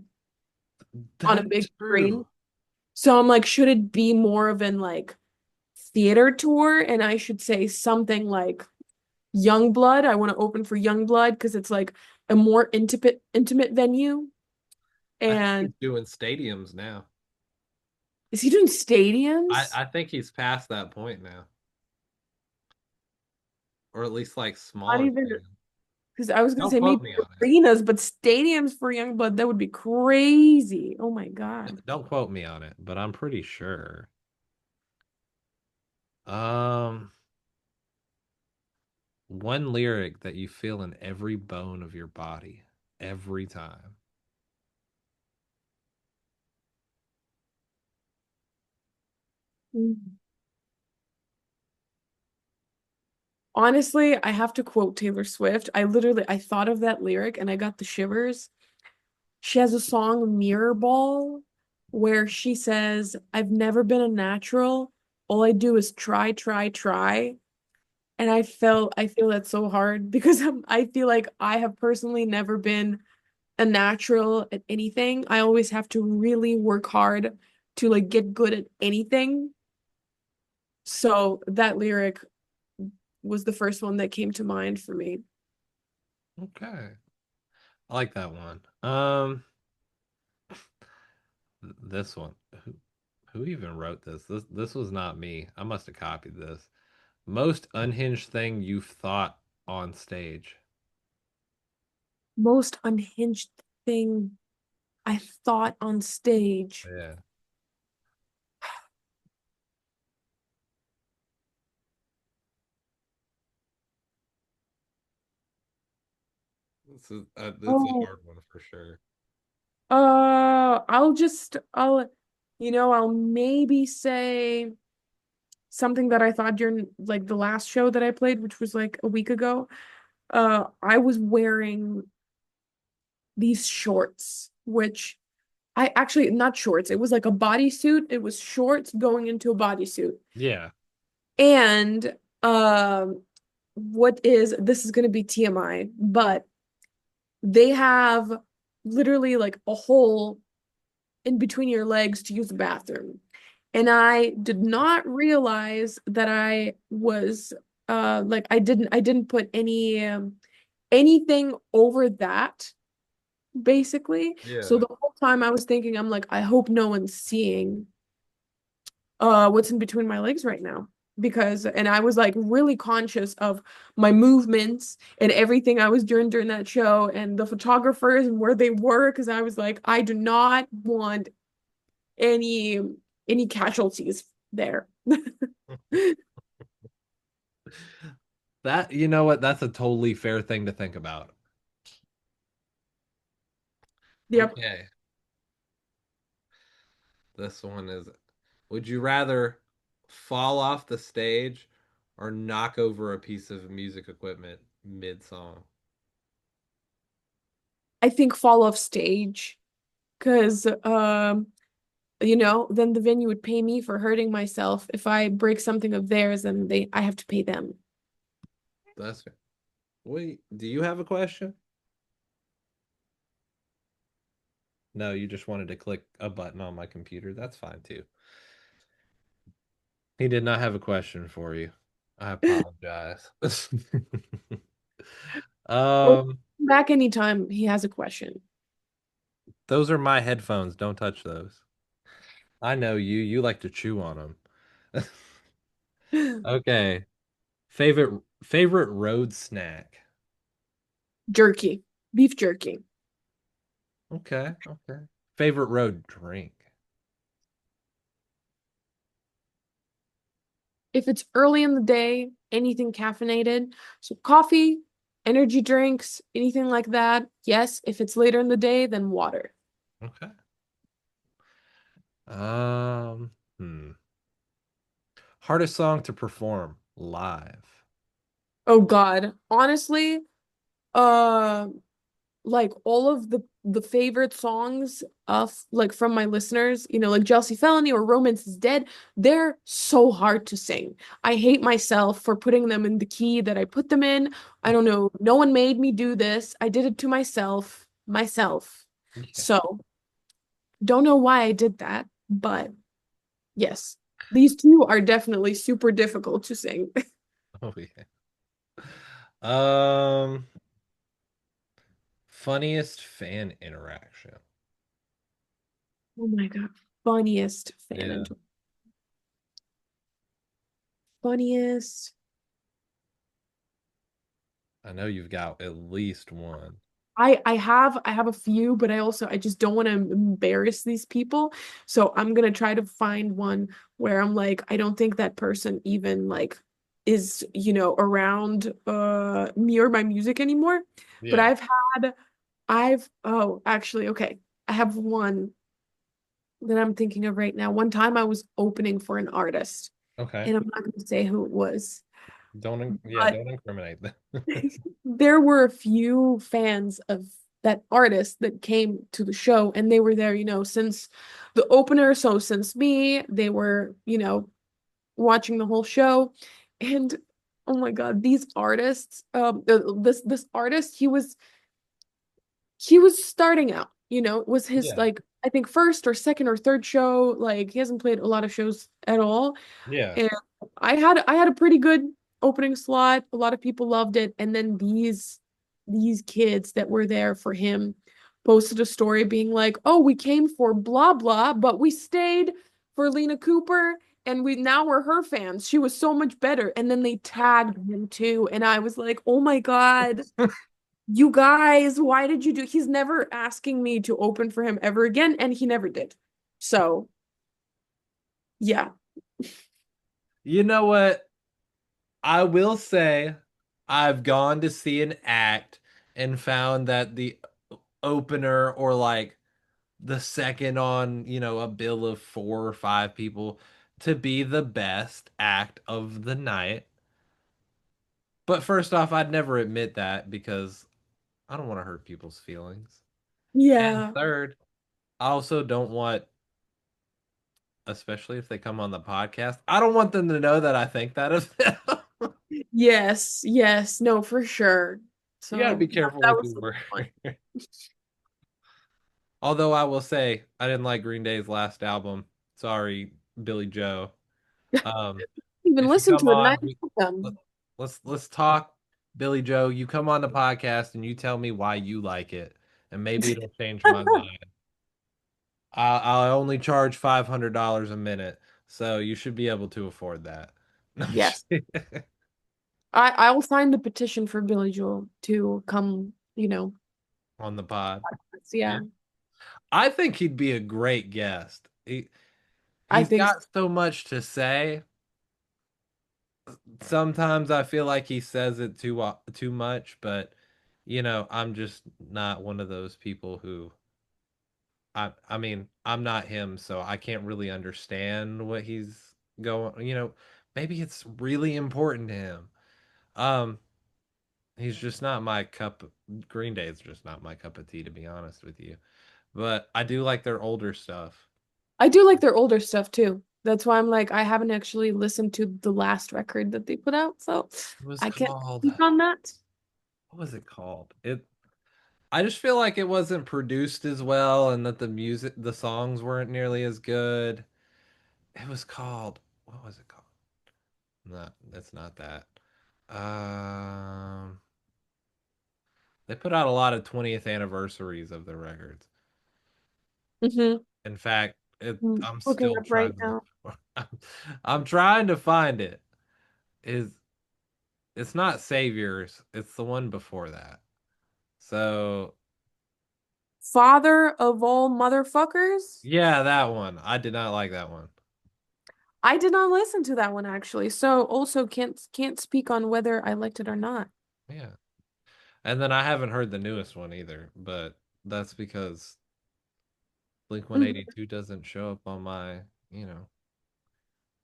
on a That's big true. screen. So I'm like, should it be more of an like theater tour? And I should say something like Youngblood. I want to open for Youngblood because it's like a more intimate venue. I think And he's doing stadiums now. is he doing I, stadiums? I think he's past that point now, or at least like Not smaller even stadiums. because I was gonna Don't say quote maybe me on it. arenas, but stadiums for Youngblood, that would be crazy. Oh my God. Don't quote me on it, but I'm pretty sure. Um, One lyric that you feel in every bone of your body, every time. Mm. Honestly, I have to quote Taylor Swift. I thought of that lyric and I got the shivers. She has a song, Mirror Ball, where she says, I've never been a natural. All I do is try, try, try. And I feel that so hard because I feel like I have personally never been a natural at anything. I always have to really work hard to like get good at anything. So that lyric was the first one that came to mind for me. Okay. I like that one. This one. Who even wrote this? This was not me. I must have copied this. Most unhinged thing you've thought on stage. Most unhinged thing I thought on stage. Yeah. This is a Oh, hard one for sure. I'll just I'll maybe say something that I thought during like the last show that I played, which was like a week ago. I was wearing these shorts, which I actually not shorts. It was like a bodysuit. It was shorts going into a bodysuit. Yeah. And um what is this is gonna be TMI, but they have literally like a hole in between your legs to use the bathroom. And I did not realize that I was like I didn't put anything over that basically. So Yeah. the whole time I was thinking, I'm like, I hope no one's seeing what's in between my legs right now. Because and I was like really conscious of my movements and everything I was doing during that show and the photographers and where they were because I was like, I do not want any any casualties there. That, you know what? That's a totally fair thing to think about. Yep. Okay. This one is, would you rather fall off the stage or knock over a piece of music equipment mid-song? I think fall off stage because then the venue would pay me for hurting myself. If I break something of theirs, then I have to pay them. That's Wait, do you have a question? No, you just wanted to click a button on my computer. That's fine too. He did not have a question for you. I apologize. Or Um, back anytime he has a question. those are my headphones. Don't touch those. I know you. You like to chew on them. Okay. Favorite road snack. Jerky, beef jerky. Okay, okay. Favorite road drink. If it's early in the day, anything caffeinated. So coffee, energy drinks, anything like that. Yes. If it's later in the day, then water. Okay. Um, hmm. Hardest song to perform live. Oh God. Honestly, uh like all of the favorite songs of like from my listeners, like Jealousy Felony or Romance is Dead, they're so hard to sing. I hate myself for putting them in the key that I put them in. I don't know. No one made me do this. I did it to myself. Yeah. So, don't know why I did that, but yes. These two are definitely super difficult to sing. Oh yeah. Um, Funniest fan interaction. Oh my God. Funniest fan Yeah. and funniest. I know you've got at least one. I have a few, but I just don't want to embarrass these people. So I'm gonna try to find one where I'm like, I don't think that person even like is, around me or my music anymore. But Yeah. I've oh actually okay. I have one that I'm thinking of right now. One time I was opening for an artist, Okay. and I'm not gonna say who it was, Yeah, but don't incriminate them. there were a few fans of that artist that came to the show and they were there, since the opener. So since me, they were, watching the whole show. And oh my God, these artists, this artist, he was starting out, it was his Yeah. like I think first or second or third show. Like he hasn't played a lot of shows at all. Yeah. And I had a pretty good opening slot. A lot of people loved it. And then these kids that were there for him posted a story being like, "Oh, we came for blah blah, but we stayed for Lina Cooper and we're her fans. She was so much better." And then they tagged him too. And I was like, "Oh my God. You guys, why did you do?" He's never asking me to open for him ever again, and he never did. So, yeah. You know what? I will say I've gone to see an act and found that the opener or like the second on, a bill of four or five people to be the best act of the night. But first off, I'd never admit that because I don't want to hurt people's feelings. And Yeah. third, I also don't want, especially if they come on the podcast, I don't want them to know that I think that of them. Yes, yes, no, for sure. You got to be So that, careful that with was your so words. fun. Although I will say I didn't like Green Day's last album. Sorry, Billy Joe. Um, Even if you listen come to it, and I on, like let, them. let's talk, Billy Joe. You come on the podcast and you tell me why you like it, and maybe it'll change my mind. I only charge $500 a minute, so you should be able to afford that. No, I'm just Yes. kidding. I will sign the petition for Billy Joel to come, On the pod. Yeah, yeah. I think he'd be a great guest. I He's think so. got so much to say. Sometimes I feel like he says it too much, but I'm just not one of those people who I mean, I'm not him, so I can't really understand what he's going, maybe it's really important to him. Um, he's just not my Green Day is just not my cup of tea, to be honest with you. But I do like their older stuff. I do like their older stuff too. That's why I'm like, I haven't actually listened to the last record that they put out, so It was I can't called, speak on that. what was it called? I just feel like it wasn't produced as well and that the songs weren't nearly as good. It was called, what was it called? Not, that's not that. Um, they put out a lot of 20th anniversaries of their records. Mm-hmm. In fact, I'm Looking still up right trying to look now. for. I'm trying to find it. Is It's not Saviors, it's the one before that. So, Father of all motherfuckers. yeah, that one. I did not like that one. I did not listen to that one actually, so also can't speak on whether I liked it or not. Yeah. And then I haven't heard the newest one either, but that's because Blink Mhm. 182 doesn't show up on my, you know,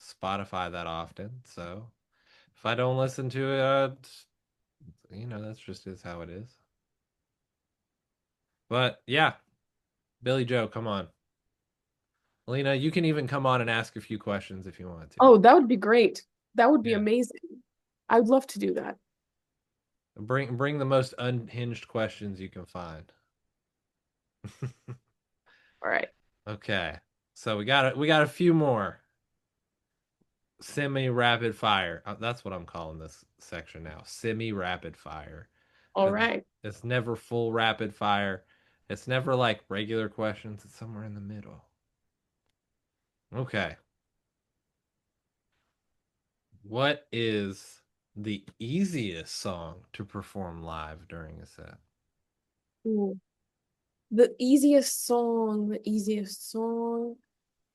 Spotify that often. So if I don't listen to it, that's just is how it is. But yeah, Billy Joe, come on. Lena, you can even come on and ask a few questions if you want to. Oh, that would be great. That would be Yeah. amazing. I would love to do that. Bring the most unhinged questions you can find. All right. Okay. So we got a few more semi rapid fire. That's what I'm calling this section now. Semi rapid fire. All Because right. it's never full rapid fire. It's never like regular questions. It's somewhere in the middle. Okay. What is the easiest song to perform live during a set? Ooh. The easiest song.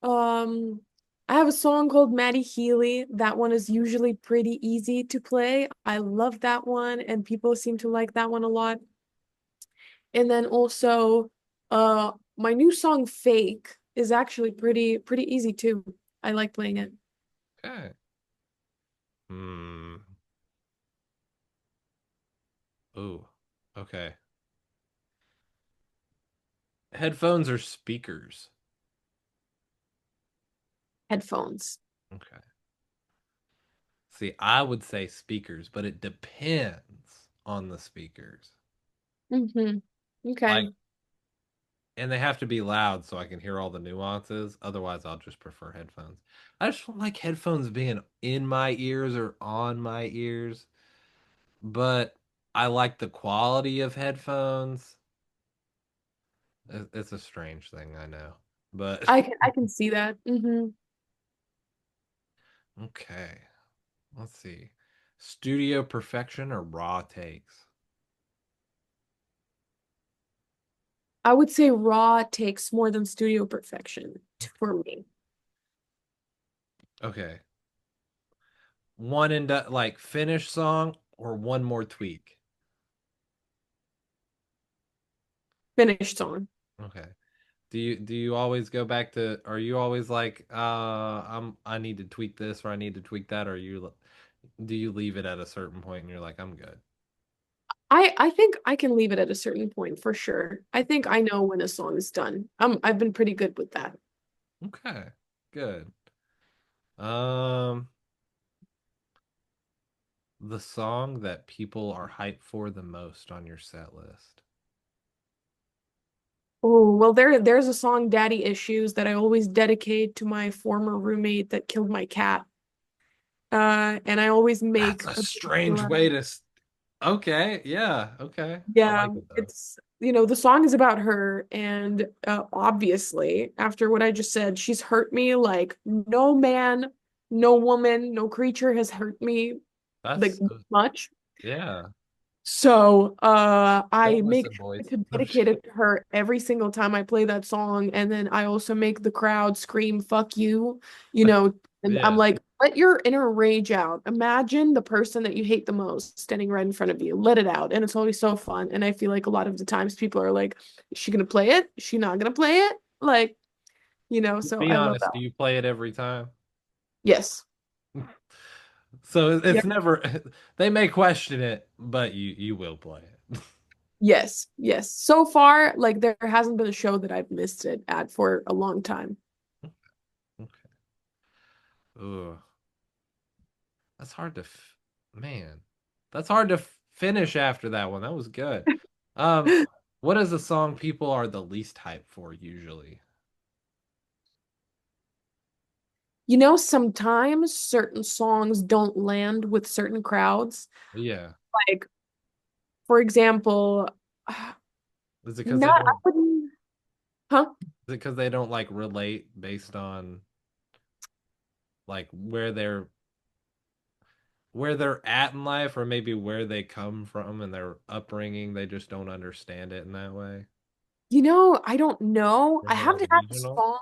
Um, I have a song called Maddie Healy. That one is usually pretty easy to play. I love that one, and people seem to like that one a lot. And then also, my new song Fake is actually pretty easy too. I like playing it. Okay. Hmm. Ooh. Okay. Headphones or speakers? Headphones. Okay. See, I would say speakers, but it depends on the speakers. Mm-hmm. Like, Okay. and they have to be loud so I can hear all the nuances. Otherwise, I'll just prefer headphones. I just don't like headphones being in my ears or on my ears, but I like the quality of headphones. It's a strange thing, I know. But I can see that. Mm-hmm. okay, let's see. Studio perfection or raw takes? I would say raw takes more than studio perfection for me. Okay. One and like finished song or one more tweak? Finished song. Okay. Do you always go back to are you always like I need to tweak this or I need to tweak that or do you leave it at a certain point and you're like I'm good? I think I can leave it at a certain point for sure. I think I know when a song is done. I've been pretty good with that. Okay. Good. Um the song that people are hyped for the most on your set list. Oh, well there's a song Daddy Issues that I always dedicate to my former roommate that killed my cat. And I always That's make a a strange way to okay, yeah, okay. I Yeah, like it though. it's the song is about her, and obviously, after what I just said, she's hurt me like no man, no woman, no creature has hurt me like That's this much. yeah. So, I Don't make listen, sure boys. to dedicate it to her every single time I play that song, and then I also make the crowd scream "fuck you," and I'm Yeah. like, let your inner rage out. Imagine the person that you hate the most standing right in front of you. Let it out, and it's always so fun. And I feel like a lot of the times people are like, "Is she gonna play it? Is she not gonna play it?" Like, so Be I love honest, that do one. you play it every time? Yes. So Yeah. it's never they may question it, but you will play it. Yes. Yes. So far, like there hasn't been a show that I've missed it at for a long time. Okay. Ooh, that's hard to man. That's hard to finish after that one. That was good. Um, what is a song people are the least hyped for usually? Sometimes certain songs don't land with certain crowds. Yeah. Like, for example, Is it because they not, I don't wouldn't, huh? is it because they don't like relate based on like where they're at in life or maybe where they come from and their upbringing, they just don't understand it in that way. I don't know. Or is it like regional?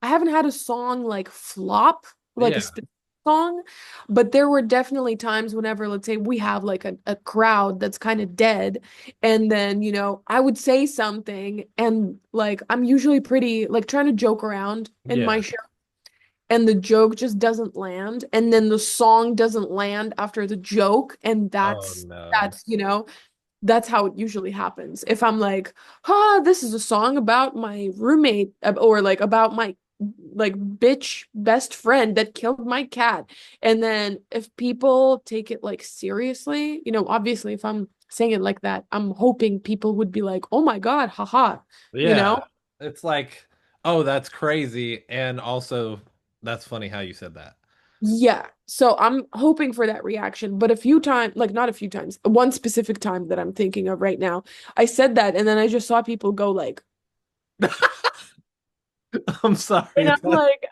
I haven't had a song like flop. like a Yeah. specific song, but there were definitely times whenever, let's say, we have like a crowd that's kind of dead, and then, I would say something, and like I'm usually pretty like trying to joke around in my Yeah. show, and the joke just doesn't land, and then the song doesn't land after the joke, and Oh that's no. that's you know that's how it usually happens. If I'm like, this is a song about my roommate, or like about my like bitch best friend that killed my cat. And then if people take it like seriously, obviously if I'm saying it like that, I'm hoping people would be like, "Oh my God, haha." You Yeah. know? It's like, oh, that's crazy. And also, that's funny how you said that. Yeah. So I'm hoping for that reaction. But a few times, like not a few times, one specific time that I'm thinking of right now, I said that and then I just saw people go like, I'm and sorry. I'm like,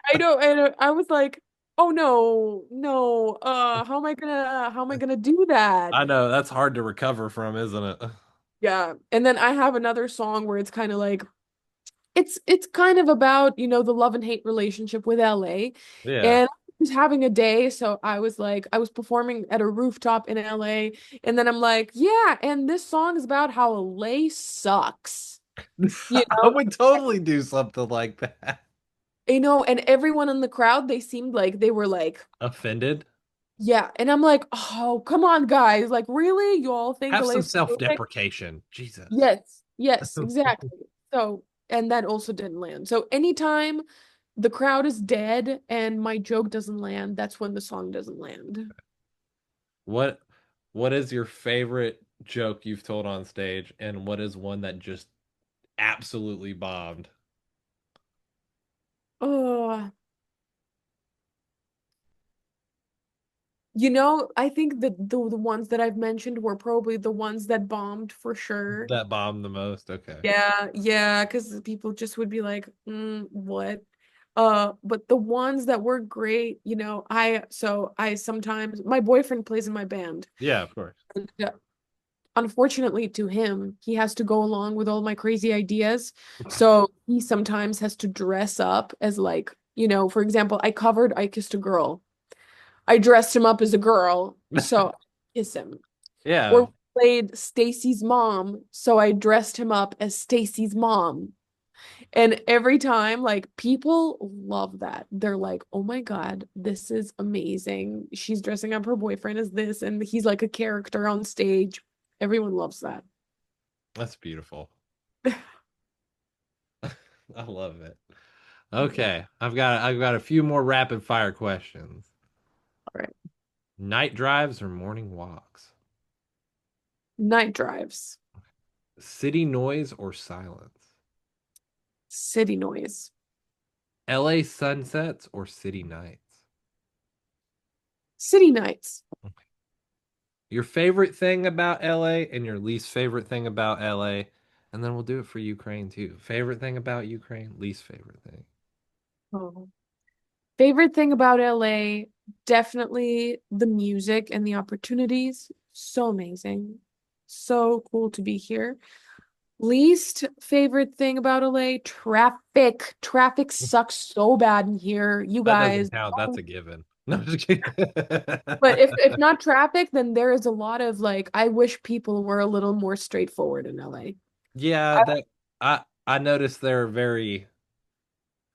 I was like, oh no, no, how am I gonna do that? I know that's hard to recover from, isn't it? Yeah. And then I have another song where it's kind of like, it's kind of about, the love and hate relationship with LA. Yeah. And I was having a day, so I was like, I was performing at a rooftop in LA, and then I'm like, yeah, and this song is about how LA sucks. You I know, would totally do something like that. and everyone in the crowd, they seemed like they were like, Offended? yeah, and I'm like, oh, come on, guys. Like, really? You all think Have some Elai's perfect? self-deprecation. Jesus. Yes, yes, exactly. So, and that also didn't land. So anytime the crowd is dead and my joke doesn't land, that's when the song doesn't land. What what is your favorite joke you've told on stage, and what is one that just absolutely bombed? Oh, I think that the ones that I've mentioned were probably the ones that bombed for sure. That bombed the most? Okay. Yeah, yeah, because people just would be like, what? But the ones that were great, I sometimes my boyfriend plays in my band. Yeah, of course. And unfortunately to him, he has to go along with all my crazy ideas. So he sometimes has to dress up as like, for example, I covered I Kissed a Girl. I dressed him up as a girl, so I kiss him. Yeah. Or played Stacy's mom, so I dressed him up as Stacy's mom. And every time, like, people love that. They're like, oh my God, this is amazing. She's dressing up her boyfriend as this, and he's like a character on stage. Everyone loves that. That's beautiful. I love it. Mhm. Okay. I've got a few more rapid fire questions. All right. Night drives or morning walks? Night drives, City noise or silence? city noise, LA sunsets or city nights? city nights. Your favorite thing about LA and your least favorite thing about LA. And then we'll do it for Ukraine too. Favorite thing about Ukraine, least favorite thing. Oh. Favorite thing about LA, definitely the music and the opportunities. So amazing. So cool to be here. Least favorite thing about LA, traffic. Traffic sucks so bad in here. You That doesn't guys. count. That's Oh. a given. No, I'm just kidding. But if not traffic, then there is a lot of like, I wish people were a little more straightforward in LA. Yeah, that I noticed they're very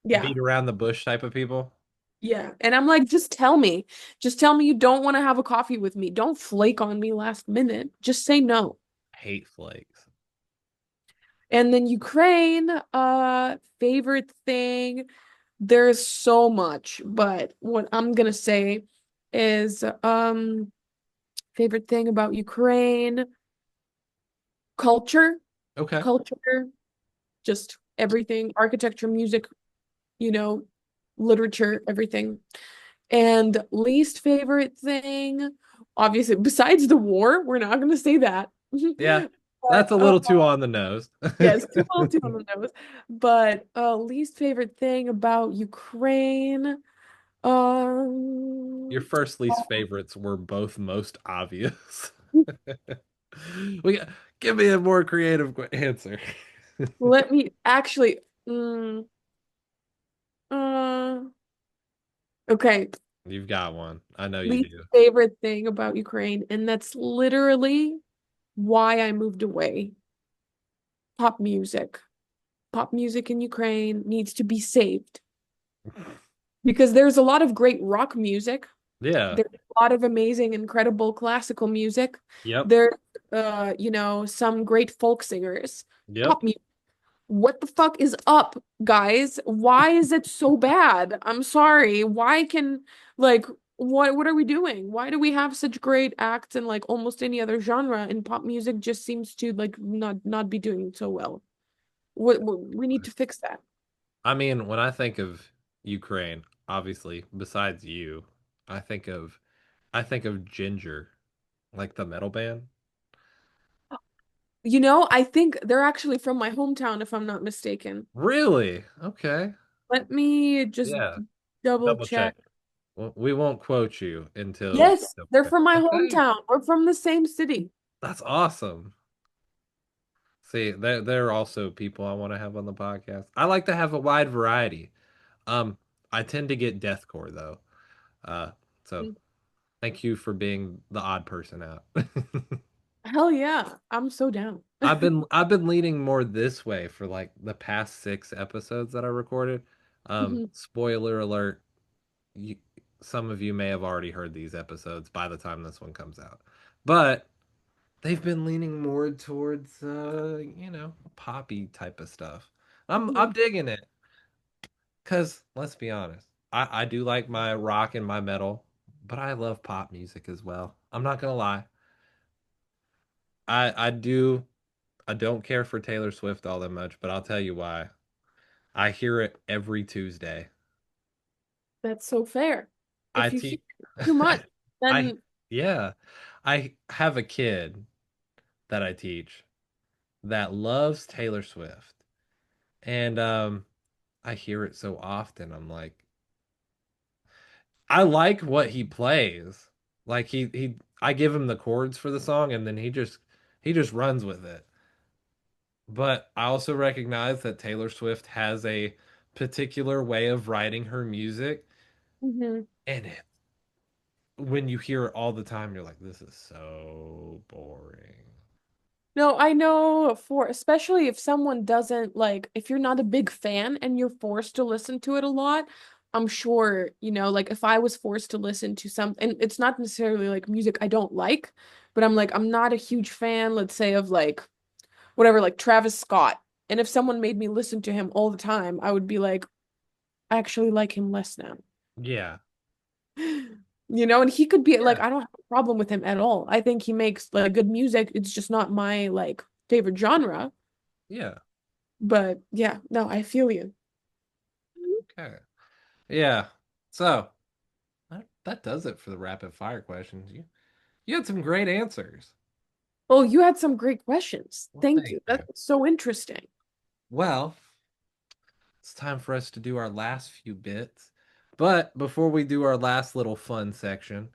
Yeah. beat around the bush type of people. Yeah. And I'm like, just tell me. Just tell me you don't want to have a coffee with me. Don't flake on me last minute. Just say no. Hate flakes. And then Ukraine, favorite thing, there's so much, but what I'm gonna say is favorite thing about Ukraine, culture, Okay. culture, just everything, architecture, music, you know, literature, everything. And least favorite thing, obviously, besides the war, we're not gonna say that. Yeah, that's But a little too on the nose. yes, too little too on the nose. But least favorite thing about Ukraine, Your um, first least favorites were both most obvious. We got, give me a more creative answer. let me actually, mm, uh, Okay, You've got one. I know you least do. favorite thing about Ukraine, and that's literally why I moved away. Pop music. Pop music in Ukraine needs to be saved because there's a lot of great rock music. Yeah. There's a lot of amazing, incredible classical music. Yep. There's, some great folk singers. Yep. Pop music. What the fuck is up, guys? Why is it so bad? I'm sorry. Why can like what are we doing? Why do we have such great acts in like almost any other genre and pop music just seems to like not be doing so well? What we need to fix that. I mean, when I think of Ukraine, obviously, besides you, I think of I think of Ginger, like the metal band. I think they're actually from my hometown, if I'm not mistaken. Really? Okay. Let me just Yeah. double Double check. check. Well, we won't quote you until Yes, double they're check. from my Okay. hometown. We're from the same city. That's awesome. See, there are also people I want to have on the podcast. I like to have a wide variety. Um, I tend to get deathcore though. Uh, so thank you for being the odd person out. Hell yeah, I'm so down. I've been leaning more this way for like the past 6 episodes that I recorded. Mhm. Spoiler alert, you, some of you may have already heard these episodes by the time this one comes out. But they've been leaning more towards poppy type of stuff. I'm Mhm. digging it. Cause let's be honest, I do like my rock and my metal, but I love pop music as well. I'm not gonna lie. I don't care for Taylor Swift all that much, but I'll tell you why. I hear it every Tuesday. That's so fair. I If you hear teach too much, I then yeah. I have a kid that I teach that loves Taylor Swift. And I hear it so often. I'm like, I like what he plays. Like I give him the chords for the song and then he just runs with it. But I also recognize that Taylor Swift has a particular way of writing her music Mhm. and when you hear it all the time you're like this is so boring. No, I know for especially if someone doesn't like, if you're not a big fan and you're forced to listen to it a lot, I'm sure, like if I was forced to listen to something, and it's not necessarily like music I don't like, but I'm like, I'm not a huge fan, let's say, of like whatever, like Travis Scott. And if someone made me listen to him all the time, I would be like, I actually like him less now. Yeah. And he could be like, Yeah. I don't have a problem with him at all. I think he makes like good music. It's just not my like favorite genre. Yeah. But yeah, no, I feel you. Okay. Yeah. So that does it for the rapid fire questions. You had some great answers. Oh, you had some great questions. Well, Thank thank you. you. That's so interesting. Well, it's time for us to do our last few bits. But before we do our last little fun section,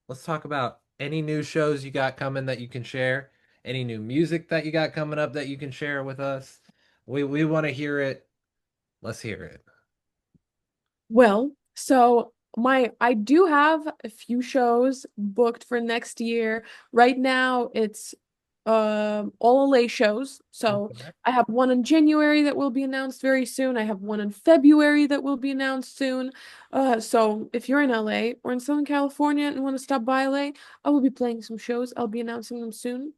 let's talk about any new shows you got coming that you can share, any new music that you got coming up that you can share with us. We want to hear it. Let's hear it. Well, so my I do have a few shows booked for next year. Right now it's all LA shows. So Okay. I have one in January that will be announced very soon. I have one in February that will be announced soon. So if you're in LA or in Southern California and want to stop by LA, I will be playing some shows. I'll be announcing them soon.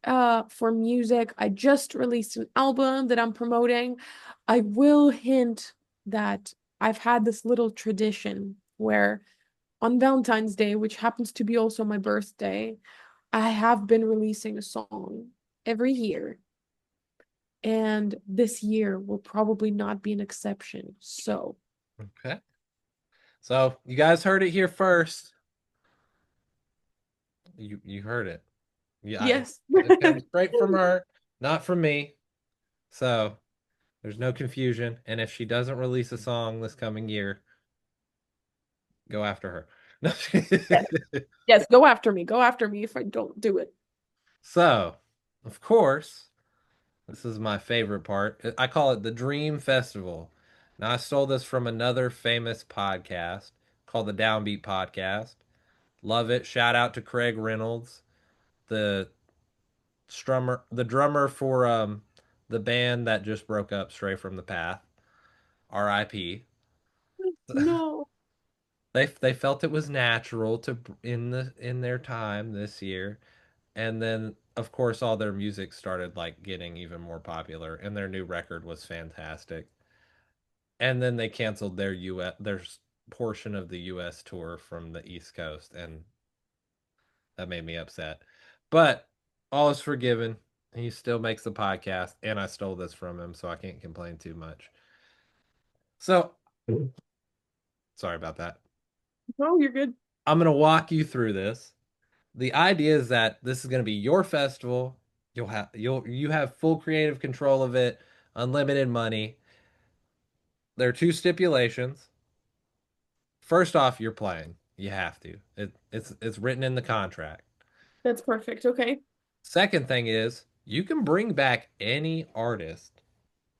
For music, I just released an album that I'm promoting. I will hint that I've had this little tradition where on Valentine's Day, which happens to be also my birthday, I have been releasing a song every year. And this year will probably not be an exception. So, Okay. So you guys heard it here first. You heard it. Yeah, yes. it comes straight from her, not from me. So there's no confusion. And if she doesn't release a song this coming year, go after her. No. Yes. Yes, go after me. Go after me if I don't do it. So, of course, this is my favorite part. I call it the Dream Festival. Now, I stole this from another famous podcast called the Downbeat Podcast. Love it. Shout out to Craig Reynolds, the the drummer for the band that just broke up, Stray from the Path. R.I.P. No. They felt it was natural to in their time this year, and then of course all their music started like getting even more popular, and their new record was fantastic. And then they canceled their portion of the U.S. tour from the East Coast, and that made me upset. But all is forgiven. He still makes the podcast, and I stole this from him, so I can't complain too much. So sorry about that. No, you're good. I'm gonna walk you through this. The idea is that this is gonna be your festival. You have full creative control of it, unlimited money. There are two stipulations. First off, you're playing. You have to. It's written in the contract. That's perfect. Okay. Second thing is you can bring back any artist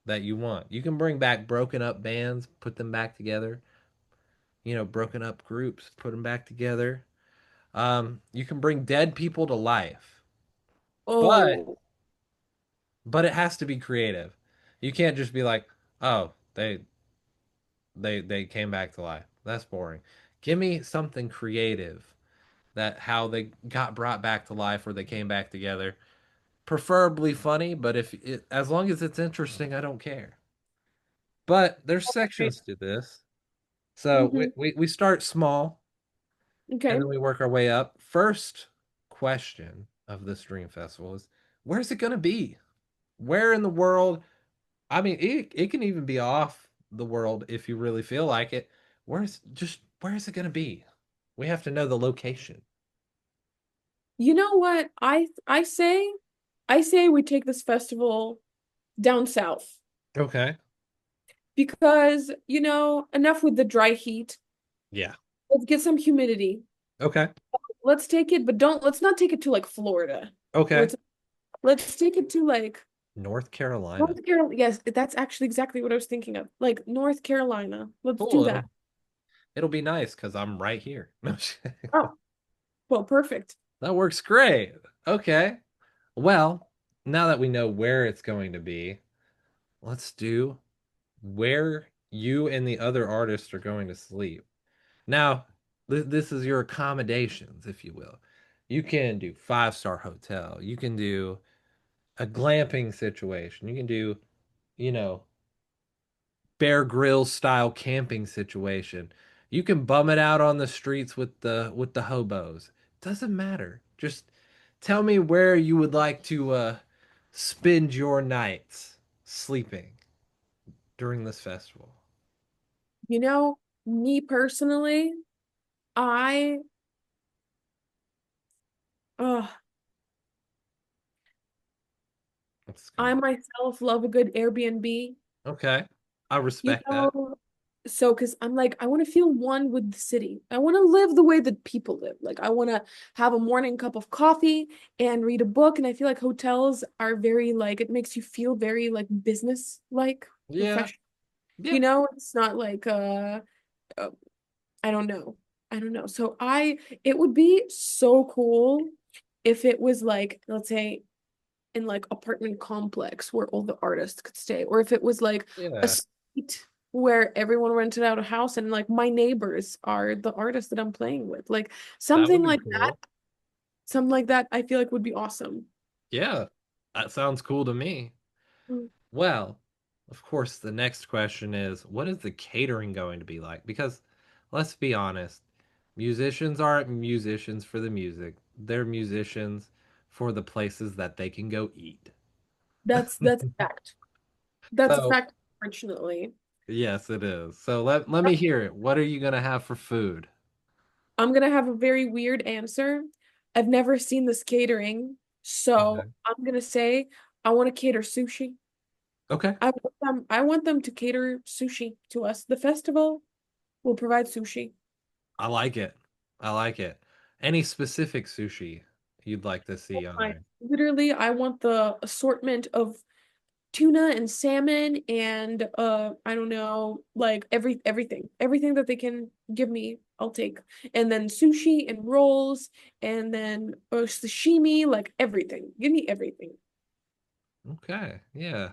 that you want. You can bring back broken up bands, put them back together. Broken up groups, put them back together. You can bring dead people to life, but Oh, it has to be creative. You can't just be like, oh, they came back to life. That's boring. Give me something creative that how they got brought back to life or they came back together. Preferably funny, but as long as it's interesting, I don't care. But there's okay. sections to this. So we, Hmm. we, we start small and Okay. then we work our way up. First question of this Dream Festival is where's it going to be? Where in the world? I mean, it can even be off the world if you really feel like it. Where is it going to be? We have to know the location. You know what? I say we take this festival down south Okay. because, enough with the dry heat. Yeah. Let's get some humidity. Okay. Let's take it, but let's not take it to like Florida. Okay. Let's let's take it to like North Carolina. North Carolina. Yes, that's actually exactly what I was thinking of. Like North Carolina. Let's do Cool. that. It'll be nice because I'm right here. No, Oh, well, perfect. that works great. Okay. Well, now that we know where it's going to be, let's do where you and the other artists are going to sleep. Now, this is your accommodations, if you will. You can do five-star hotel. You can do a glamping situation. You can do, you know, Bear Grylls style camping situation. You can bum it out on the streets with the hobos. Doesn't matter. Just tell me where you would like to spend your nights sleeping during this festival. Me personally, I uh It's gonna I be myself love a good Airbnb. okay. I You respect that. know, so because I'm like, I want to feel one with the city. I want to live the way that people live. Like I want to have a morning cup of coffee and read a book. And I feel like hotels are very like it makes you feel very like business like Yeah. professional. Yeah. It's not like uh I don't know. I don't know. So it would be so cool if it was like, let's say in like apartment complex where all the artists could stay, or if it was like a Yeah. suite where everyone rented out a house and like my neighbors are the artists that I'm playing with. Like That would something be like that, cool. something like that, I feel like would be awesome. Yeah. That sounds cool to me. Mm. Well, of course, the next question is what is the catering going to be like? Because let's be honest, musicians aren't musicians for the music, they're musicians for the places that they can go eat. That's a fact. That's a So, fact, unfortunately. yes, it is. So, let me hear it. What are you going to have for food? I'm gonna have a very weird answer. I've never seen this catering, so Okay. I'm gonna say I want to cater sushi. Okay. I want them to cater sushi to us. The festival will provide sushi. I like it. I like it. Any specific sushi you'd like to see on I there? literally I want the assortment of tuna and salmon and I don't know, like everything that they can give me, I'll take. And then sushi and rolls and then sashimi, like everything. Give me everything. Okay. Yeah.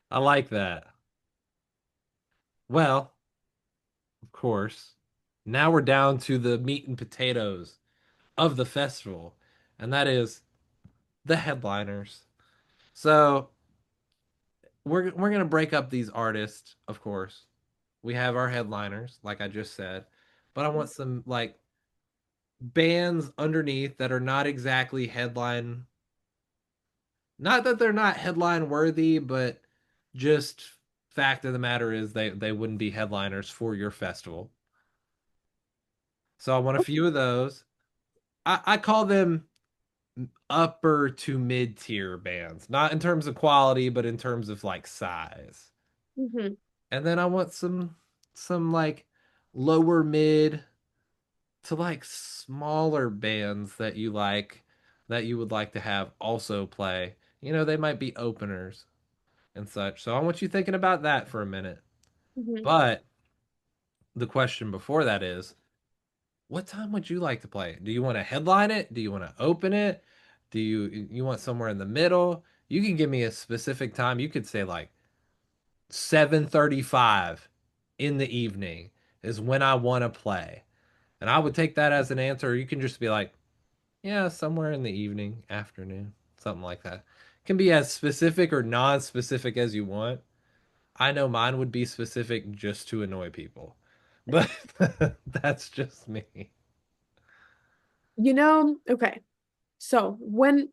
I like that. Well, of course, now we're down to the meat and potatoes of the festival, and that is the headliners. So we're gonna break up these artists, of course. We have our headliners, like I just said, but I want some like bands underneath that are not exactly headline. Not that they're not headline worthy, but just fact of the matter is they wouldn't be headliners for your festival. So I want a few of those. I call them upper to mid tier bands, not in terms of quality, but in terms of like size. Mm-hmm. And then I want some like lower mid to like smaller bands that you would like to have also play. You know, they might be openers and such. So I want you thinking about that for a minute. Mm-hmm. But the question before that is, what time would you like to play? Do you want to headline it? Do you want to open it? Do you want somewhere in the middle? You can give me a specific time. You could say like 7:35 in the evening is when I want to play. And I would take that as an answer. You can just be like, yeah, somewhere in the evening, afternoon, something like that. It can be as specific or non-specific as you want. I know mine would be specific just to annoy people. But that's just me. Okay. So when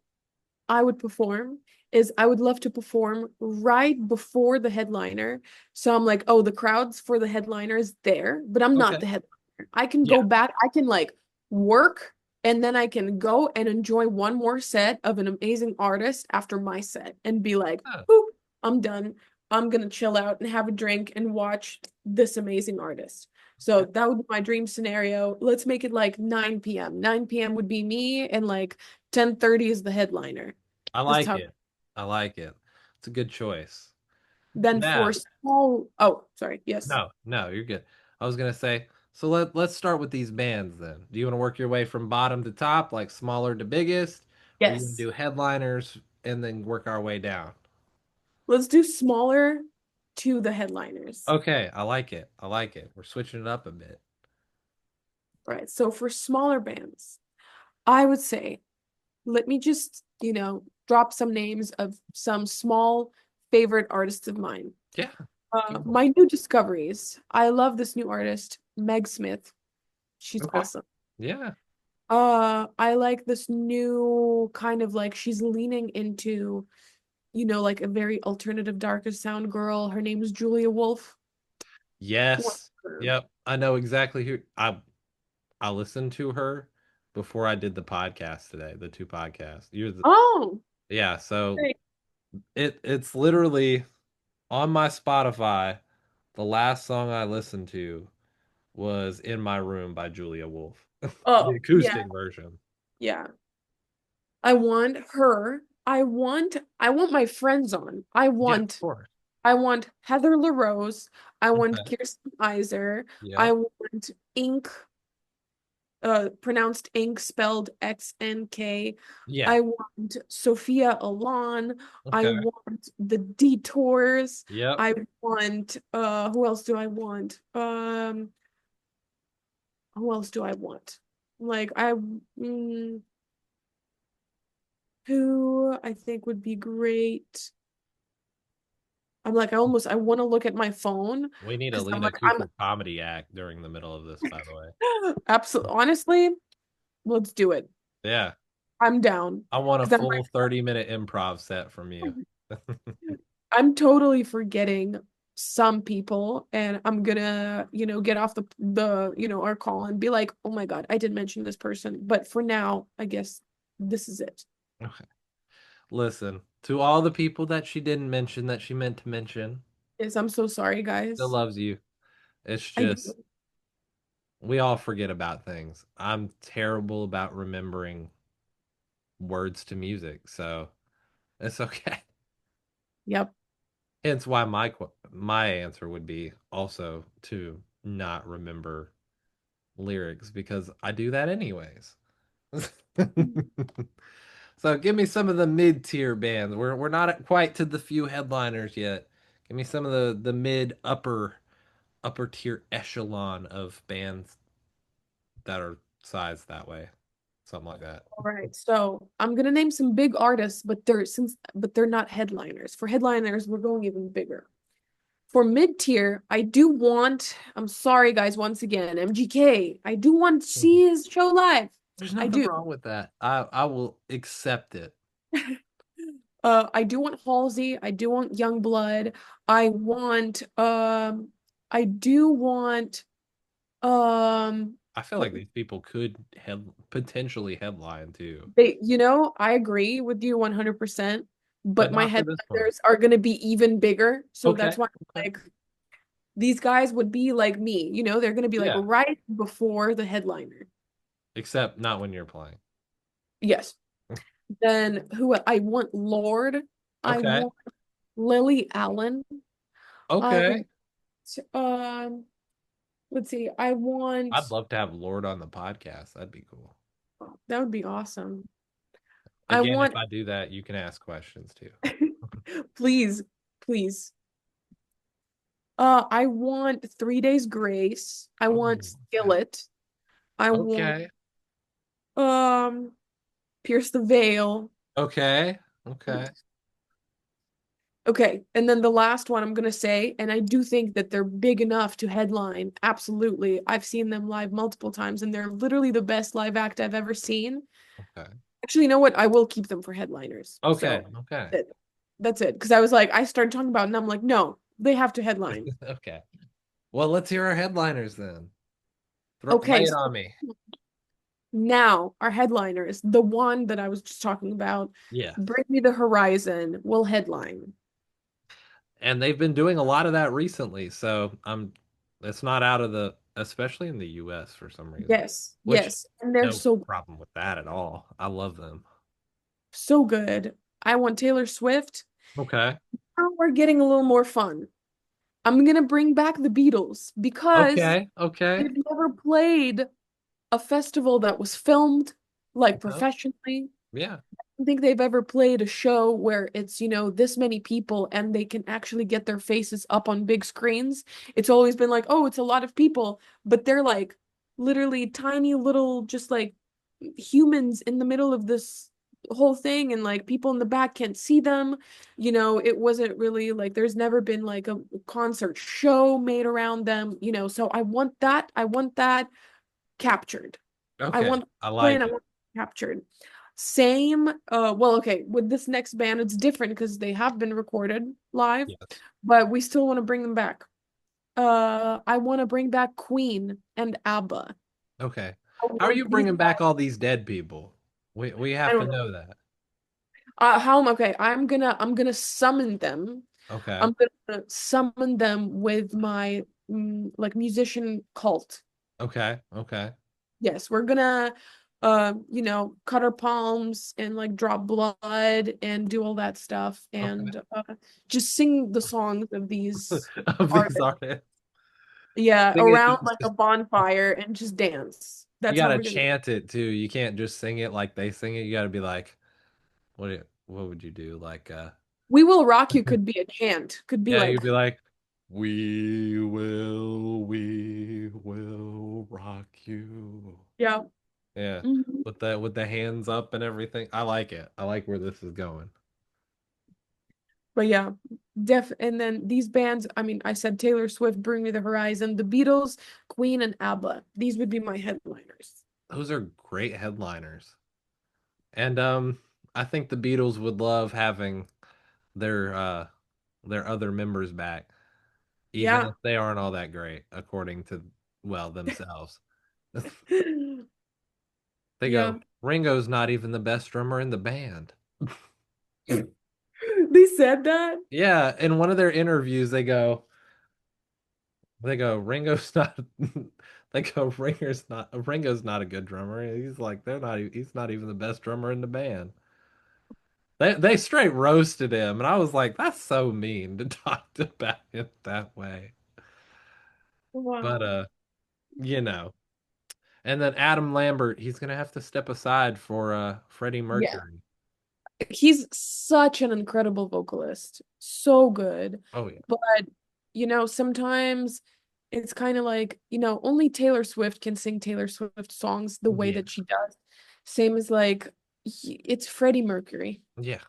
I would perform is I would love to perform right before the headliner. So I'm like, oh, the crowd's for the headliner is there, but I'm not Okay. the headliner. I can Yeah. go back, I can like work, and then I can go and enjoy one more set of an amazing artist after my set and be like, Oh, boop, I'm done. I'm gonna chill out and have a drink and watch this amazing artist. So okay. that would be my dream scenario. Let's make it like 9 p.m. 9 p.m. would be me, and like 10:30 is the headliner. I This like time. it. I like it. It's a good choice. Then for Now, small, oh, sorry, yes. no, you're good. I was gonna say, so let's start with these bands then. Do you want to work your way from bottom to top, like smaller to biggest, or you want to Yes. do headliners and then work our way down? Let's do smaller to the headliners. Okay, I like it. I like it. We're switching it up a bit. All right. So for smaller bands, I would say, let me just, drop some names of some small favorite artists of mine. Yeah, go for My new discoveries. I love this new artist, Meg Smith. it. She's Okay. awesome. Yeah. I like this new kind of like she's leaning into, like a very alternative, darker sound girl. Her name is Julia Wolf. Love Yes. her. Yep. I know exactly who I listened to her before I did the podcast today, the two podcasts. Oh, Yeah, so great. it's literally on my Spotify. The last song I listened to was In My Room by Julia Wolf. The Oh, yeah, acoustic version. yeah. I want her. I want my friends on. I Yeah, of want course. I want Heather LaRose. I want Okay. Kirsten Eiser. I Yep. want Ink, pronounced Ink, spelled XNK. Yeah. I want Sophia Alon. I Okay. want the Detours. Yep. I want who else do I want? Who else do I want? Like who I think would be great. I'm like I want to look at my phone We need a because I'm Lina like I'm Cooper comedy act during the middle of this, by the way. absolutely honestly, let's do it. Yeah. I'm down I want a because full 30-minute improv set from you. I'm totally forgetting some people and I'm gonna, get off our call and be like, "Oh my God, I did mention this person." But for now, I guess this is it. Okay. Listen, to all the people that she didn't mention that she meant to mention, Yes, I'm so sorry, still guys. loves you. It's I just do. we all forget about things. I'm terrible about remembering words to music, so it's okay. Yep. Hence why my answer would be also to not remember lyrics because I do that anyways. So give me some of the mid-tier bands. We're not quite to the few headliners yet. Give me some of the mid upper tier echelon of bands that are sized that way. Something like that. All right. So I'm gonna name some big artists, but they're not headliners. For headliners, we're going even bigger. For mid-tier, I do want, I'm sorry guys, once again, MGK. I do want to Mhm. see his show live. There's I nothing do. wrong with that. I will accept it. I do want Halsey. I do want Youngblood. I want I do want um I feel what like these people could potentially headline too, I agree with you 100%, but but my not for this one. headliners are gonna be even bigger. So Okay. that's why I'm Okay. like these guys would be like me, they're gonna be like Yeah. right before the headliner. Except not when you're playing. Yes. Then who I want Lord. I Okay. want Lily Allen. I Okay. want um let's see. I I'd want love to have Lord on the podcast. That'd be cool. that would be awesome. I Again, if want I do that, you can ask questions too. please, please. I want 3 Days Grace. I Oh, want okay. Skillet. I want Okay. um Pierce the Veil. Okay. Okay. Okay, and then the last one I'm gonna say, and I do think that they're big enough to headline. Absolutely. I've seen them live multiple times, and they're literally the best live act I've ever seen. Okay. Actually, you know what? I will keep them for headliners. Okay. So Okay. that's it. That's it. Because I was like, I started talking about it, and I'm like, no, they have to headline. Okay. Well, let's hear our headliners then. Lay Okay, it so on me. now our headliners, the one that I was just talking about, Yes. Bring Me the Horizon will headline. And they've been doing a lot of that recently, so it's not out of the especially in the US for some reason. Yes, Which yes. And they're no so problem with that at all. I love them. so good. I want Taylor Swift. Okay. Now we're getting a little more fun. I'm gonna bring back the Beatles because Okay. Okay. they've never played a festival that was filmed like No. professionally. Yeah. I don't think they've ever played a show where it's, this many people and they can actually get their faces up on big screens. It's always been like, oh, it's a lot of people, but they're like literally tiny little, just like humans in the middle of this whole thing, and like people in the back can't see them. It wasn't really like there's never been like a concert show made around them, so I want that captured. I Okay. want I plan, like I it. want captured. Same, well, okay, with this next band, it's different because they have been recorded live, Yes. but we still want to bring them back. I want to bring back Queen and ABBA. Okay. I How are want you these bringing back guys, all these dead people? We I have to don't know. know that. How am okay, I'm gonna summon them. Okay. I'm gonna summon them with my like musician cult. Okay. Okay. Yes, we're gonna cut our palms and like drop blood and do all that stuff Okay. and just sing the songs of these Of these artists. artists. Yeah, Sing it. around like a bonfire and just dance. You That's how gotta we're gonna. chant it too. You can't just sing it like they sing it. You gotta be like, what would you do? Like We Will Rock You could be a chant. Could be yeah, like, you'd be like, we will rock you. yeah. Yeah. Mhm. With the hands up and everything. I like it. I like where this is going. But yeah, and then these bands, I mean, I said Taylor Swift, Bring Me the Horizon, the Beatles, Queen, and ABBA. These would be my headliners. Those are great headliners. And I think the Beatles would love having their uh their other members back, even Yeah. if they aren't all that great, according to well themselves. They Yeah. go, Ringo's not even the best drummer in the band. They said that? Yeah, in one of their interviews, they go, Ringo's not. They go, Ringo's not a good drummer. He's like, he's not even the best drummer in the band. They straight roasted him, and I was like, that's so mean to talk about him that way. But Wow. you know. And then Adam Lambert, he's gonna have to step aside for Freddie Yeah. Mercury. He's such an incredible vocalist. So good. Oh yeah. But, sometimes it's kind of like, only Taylor Swift can sing Taylor Swift songs the way Yeah. that she does. Same as like, it's Freddie Mercury. Yeah.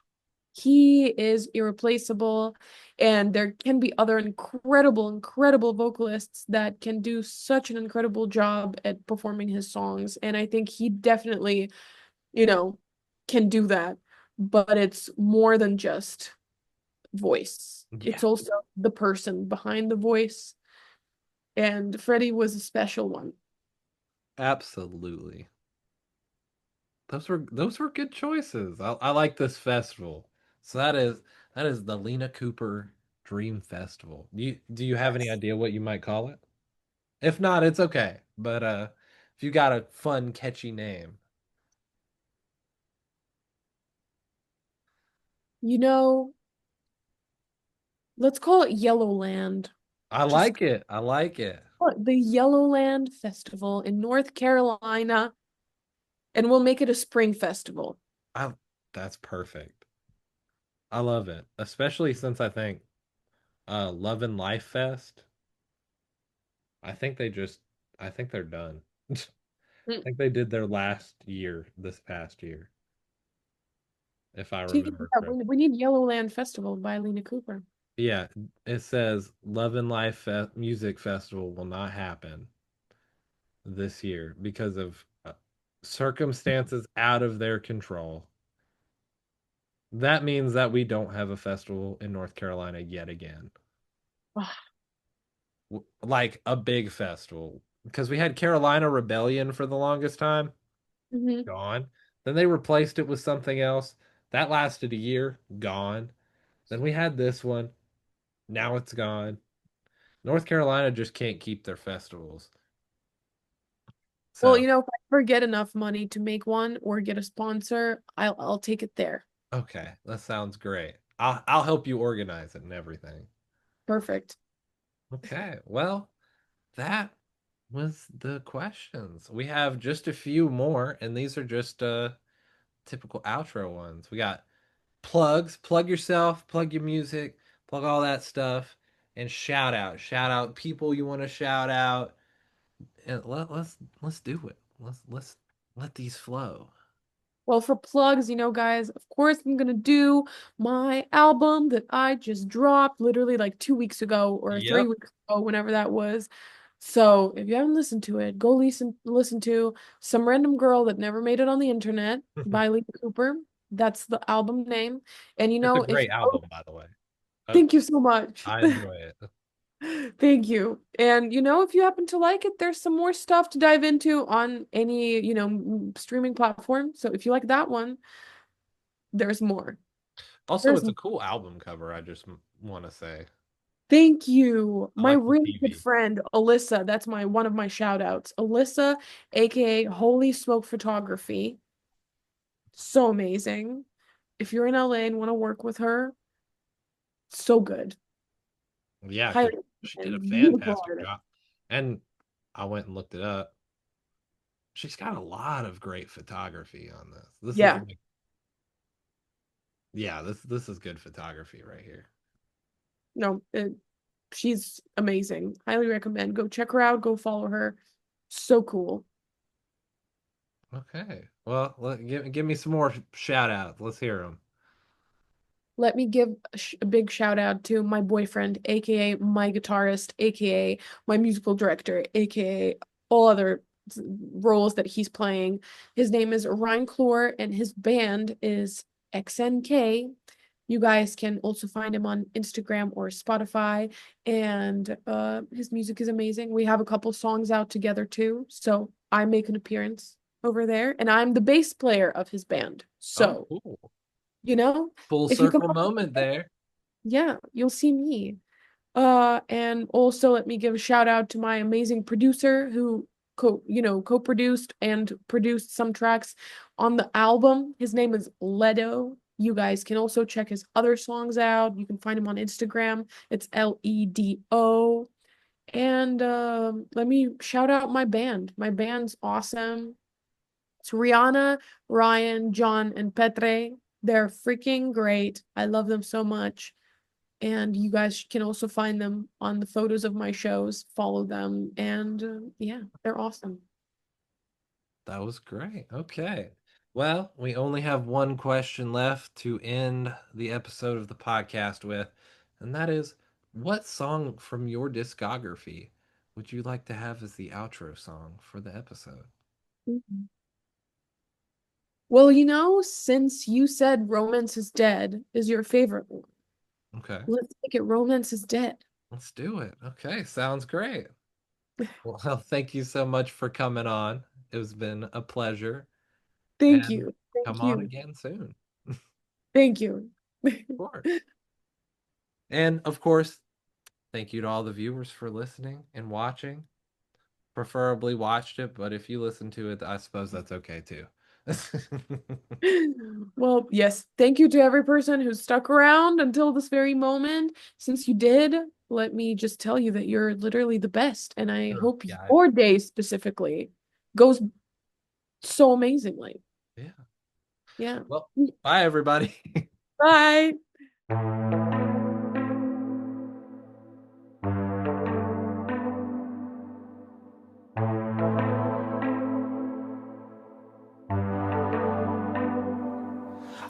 He is irreplaceable, and there can be other incredible, incredible vocalists that can do such an incredible job at performing his songs. And I think he definitely, you know, can do that. But it's more than just voice. Yeah. It's also the person behind the voice. And Freddie was a special one. Absolutely. Those were good choices. I like this festival. So that is the Lina Cooper Dream Festival. Do you have any Yes. idea what you might call it? If not, it's okay. But if you got a fun, catchy name, You know, let's call it Yellowland. I Just like it. I like it. call it the Yellowland Festival in North Carolina, and we'll make it a spring festival. I That's perfect. I love it, especially since I think Love and Life Fest. I think they just I think they're done. I Mm. think they did their last year this past year, if I remember Yeah, correctly. we need Yellowland Festival by Lina Cooper. Yeah, it says Love and Life Music Festival will not happen this year because of circumstances out of their control. That means that we don't have a festival in North Carolina yet again. Like a big festival. Because we had Carolina Rebellion for the longest time, Mhm. gone. Then they replaced it with something else. That lasted a year, gone. Then we had this one. Now it's gone. North Carolina just can't keep their festivals. Well, So, if I ever get enough money to make one or get a sponsor, I'll take it there. okay, that sounds great. I'll help you organize it and everything. Perfect. Okay, well, that was the questions. We have just a few more, and these are just typical outro ones. We got plugs, plug yourself, plug your music, plug all that stuff, and shout out people you want to shout out, and let's do it. Let's let these flow. Well, for plugs, guys, of course, I'm gonna do my album that I just dropped literally like 2 weeks ago or three Yep. weeks ago, whenever that was. So if you haven't listened to it, go listen to Some Random Girl That Never Made It on the Internet by Lina Cooper. That's the album name. And It's a if great album, by the way. Uh, thank you so much. I enjoy it. Thank you. And if you happen to like it, there's some more stuff to dive into on any, streaming platform. So if you like that one, there's more. Also, There's it's a cool album cover. I just want to say Thank you. I My like the really good TV. friend, Alyssa, that's my one of my shout outs. Alyssa, aka Holy Smoke Photography. So amazing. If you're in LA and want to work with her, so good. Yeah, because Highly she did a recommend. Beautiful fantastic artist. job, and I went and looked it up. She's got a lot of great photography on this. This is Yeah. like, yeah, this is good photography right here. No, she's amazing. Highly recommend. Go check her out. Go follow her. So cool. Okay. Well, give me some more shout outs. Let's hear them. Let me give a big shout out to my boyfriend, aka my guitarist, aka my musical director, aka all other roles that he's playing. His name is Ryan Clore, and his band is XNK. You guys can also find him on Instagram or Spotify, and his music is amazing. We have a couple songs out together too, so I make an appearance over there, and I'm the bass player of his band. Oh, So, cool. you know, Full if you come circle out, moment there. yeah, you'll see me. And also let me give a shout out to my amazing producer who co-produced and produced some tracks on the album. His name is Ledo. You guys can also check his other songs out. You can find him on Instagram. It's Ledo. And let me shout out my band. My band's awesome. It's Rihanna, Ryan, John, and Petre. They're freaking great. I love them so much. And you guys can also find them on the photos of my shows. Follow them. And yeah, they're awesome. That was great. Okay. Well, we only have one question left to end the episode of the podcast with, and that is, what song from your discography would you like to have as the outro song for the episode? Mhm. Well, since you said Romance is Dead is your favorite one, Okay. let's make it Romance is Dead. Let's do it. Okay, sounds great. Well, thank you so much for coming on. It's been a pleasure, Thank and you. Thank come on you. again soon. Of Thank you. course. And of course, thank you to all the viewers for listening and watching. Preferably watched it, but if you listen to it, I suppose that's okay too. Well, yes, thank you to every person who stuck around until this very moment. Since you did, let me just tell you that you're literally the best, and I Oh, hope yeah, your day specifically goes so amazingly. yeah. Yeah. Well, bye everybody. Bye.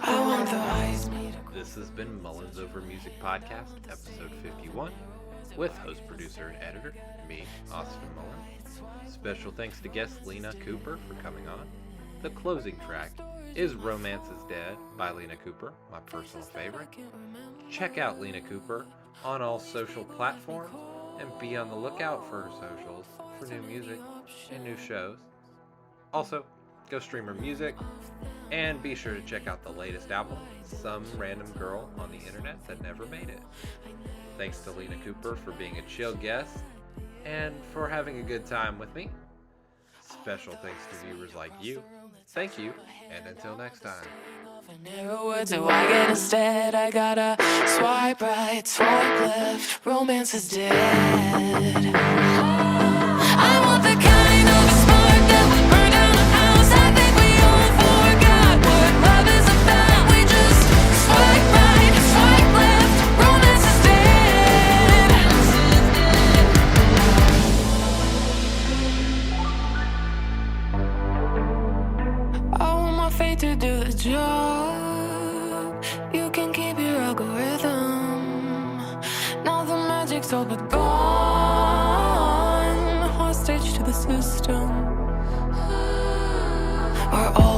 I want the eyes made This has been Mullins Over Music Podcast, episode 51, with host, producer, and editor, me, Austin Mullins. Special thanks to guest Lina Cooper for coming on. The closing track is Romance is Dead by Lina Cooper, my personal favorite. Check out Lina Cooper on all social platforms and be on the lookout for her socials for new music and new shows. Also, go stream her music and be sure to check out the latest album, Some Random Girl on the Internet That Never Made It. Thanks to Lina Cooper for being a chill guest and for having a good time with me. Special thanks to viewers like you. Thank you, and until next time. What do I get instead? I gotta swipe right, swipe left. Romance is dead. I want the kind of spark that would burn down a house. I think we all forgot what love is about. We just swipe right, swipe left. Romance is dead. I want my fate to do the job. You can keep your algorithm. Now the magic's all but gone. Hostage to the system. We're all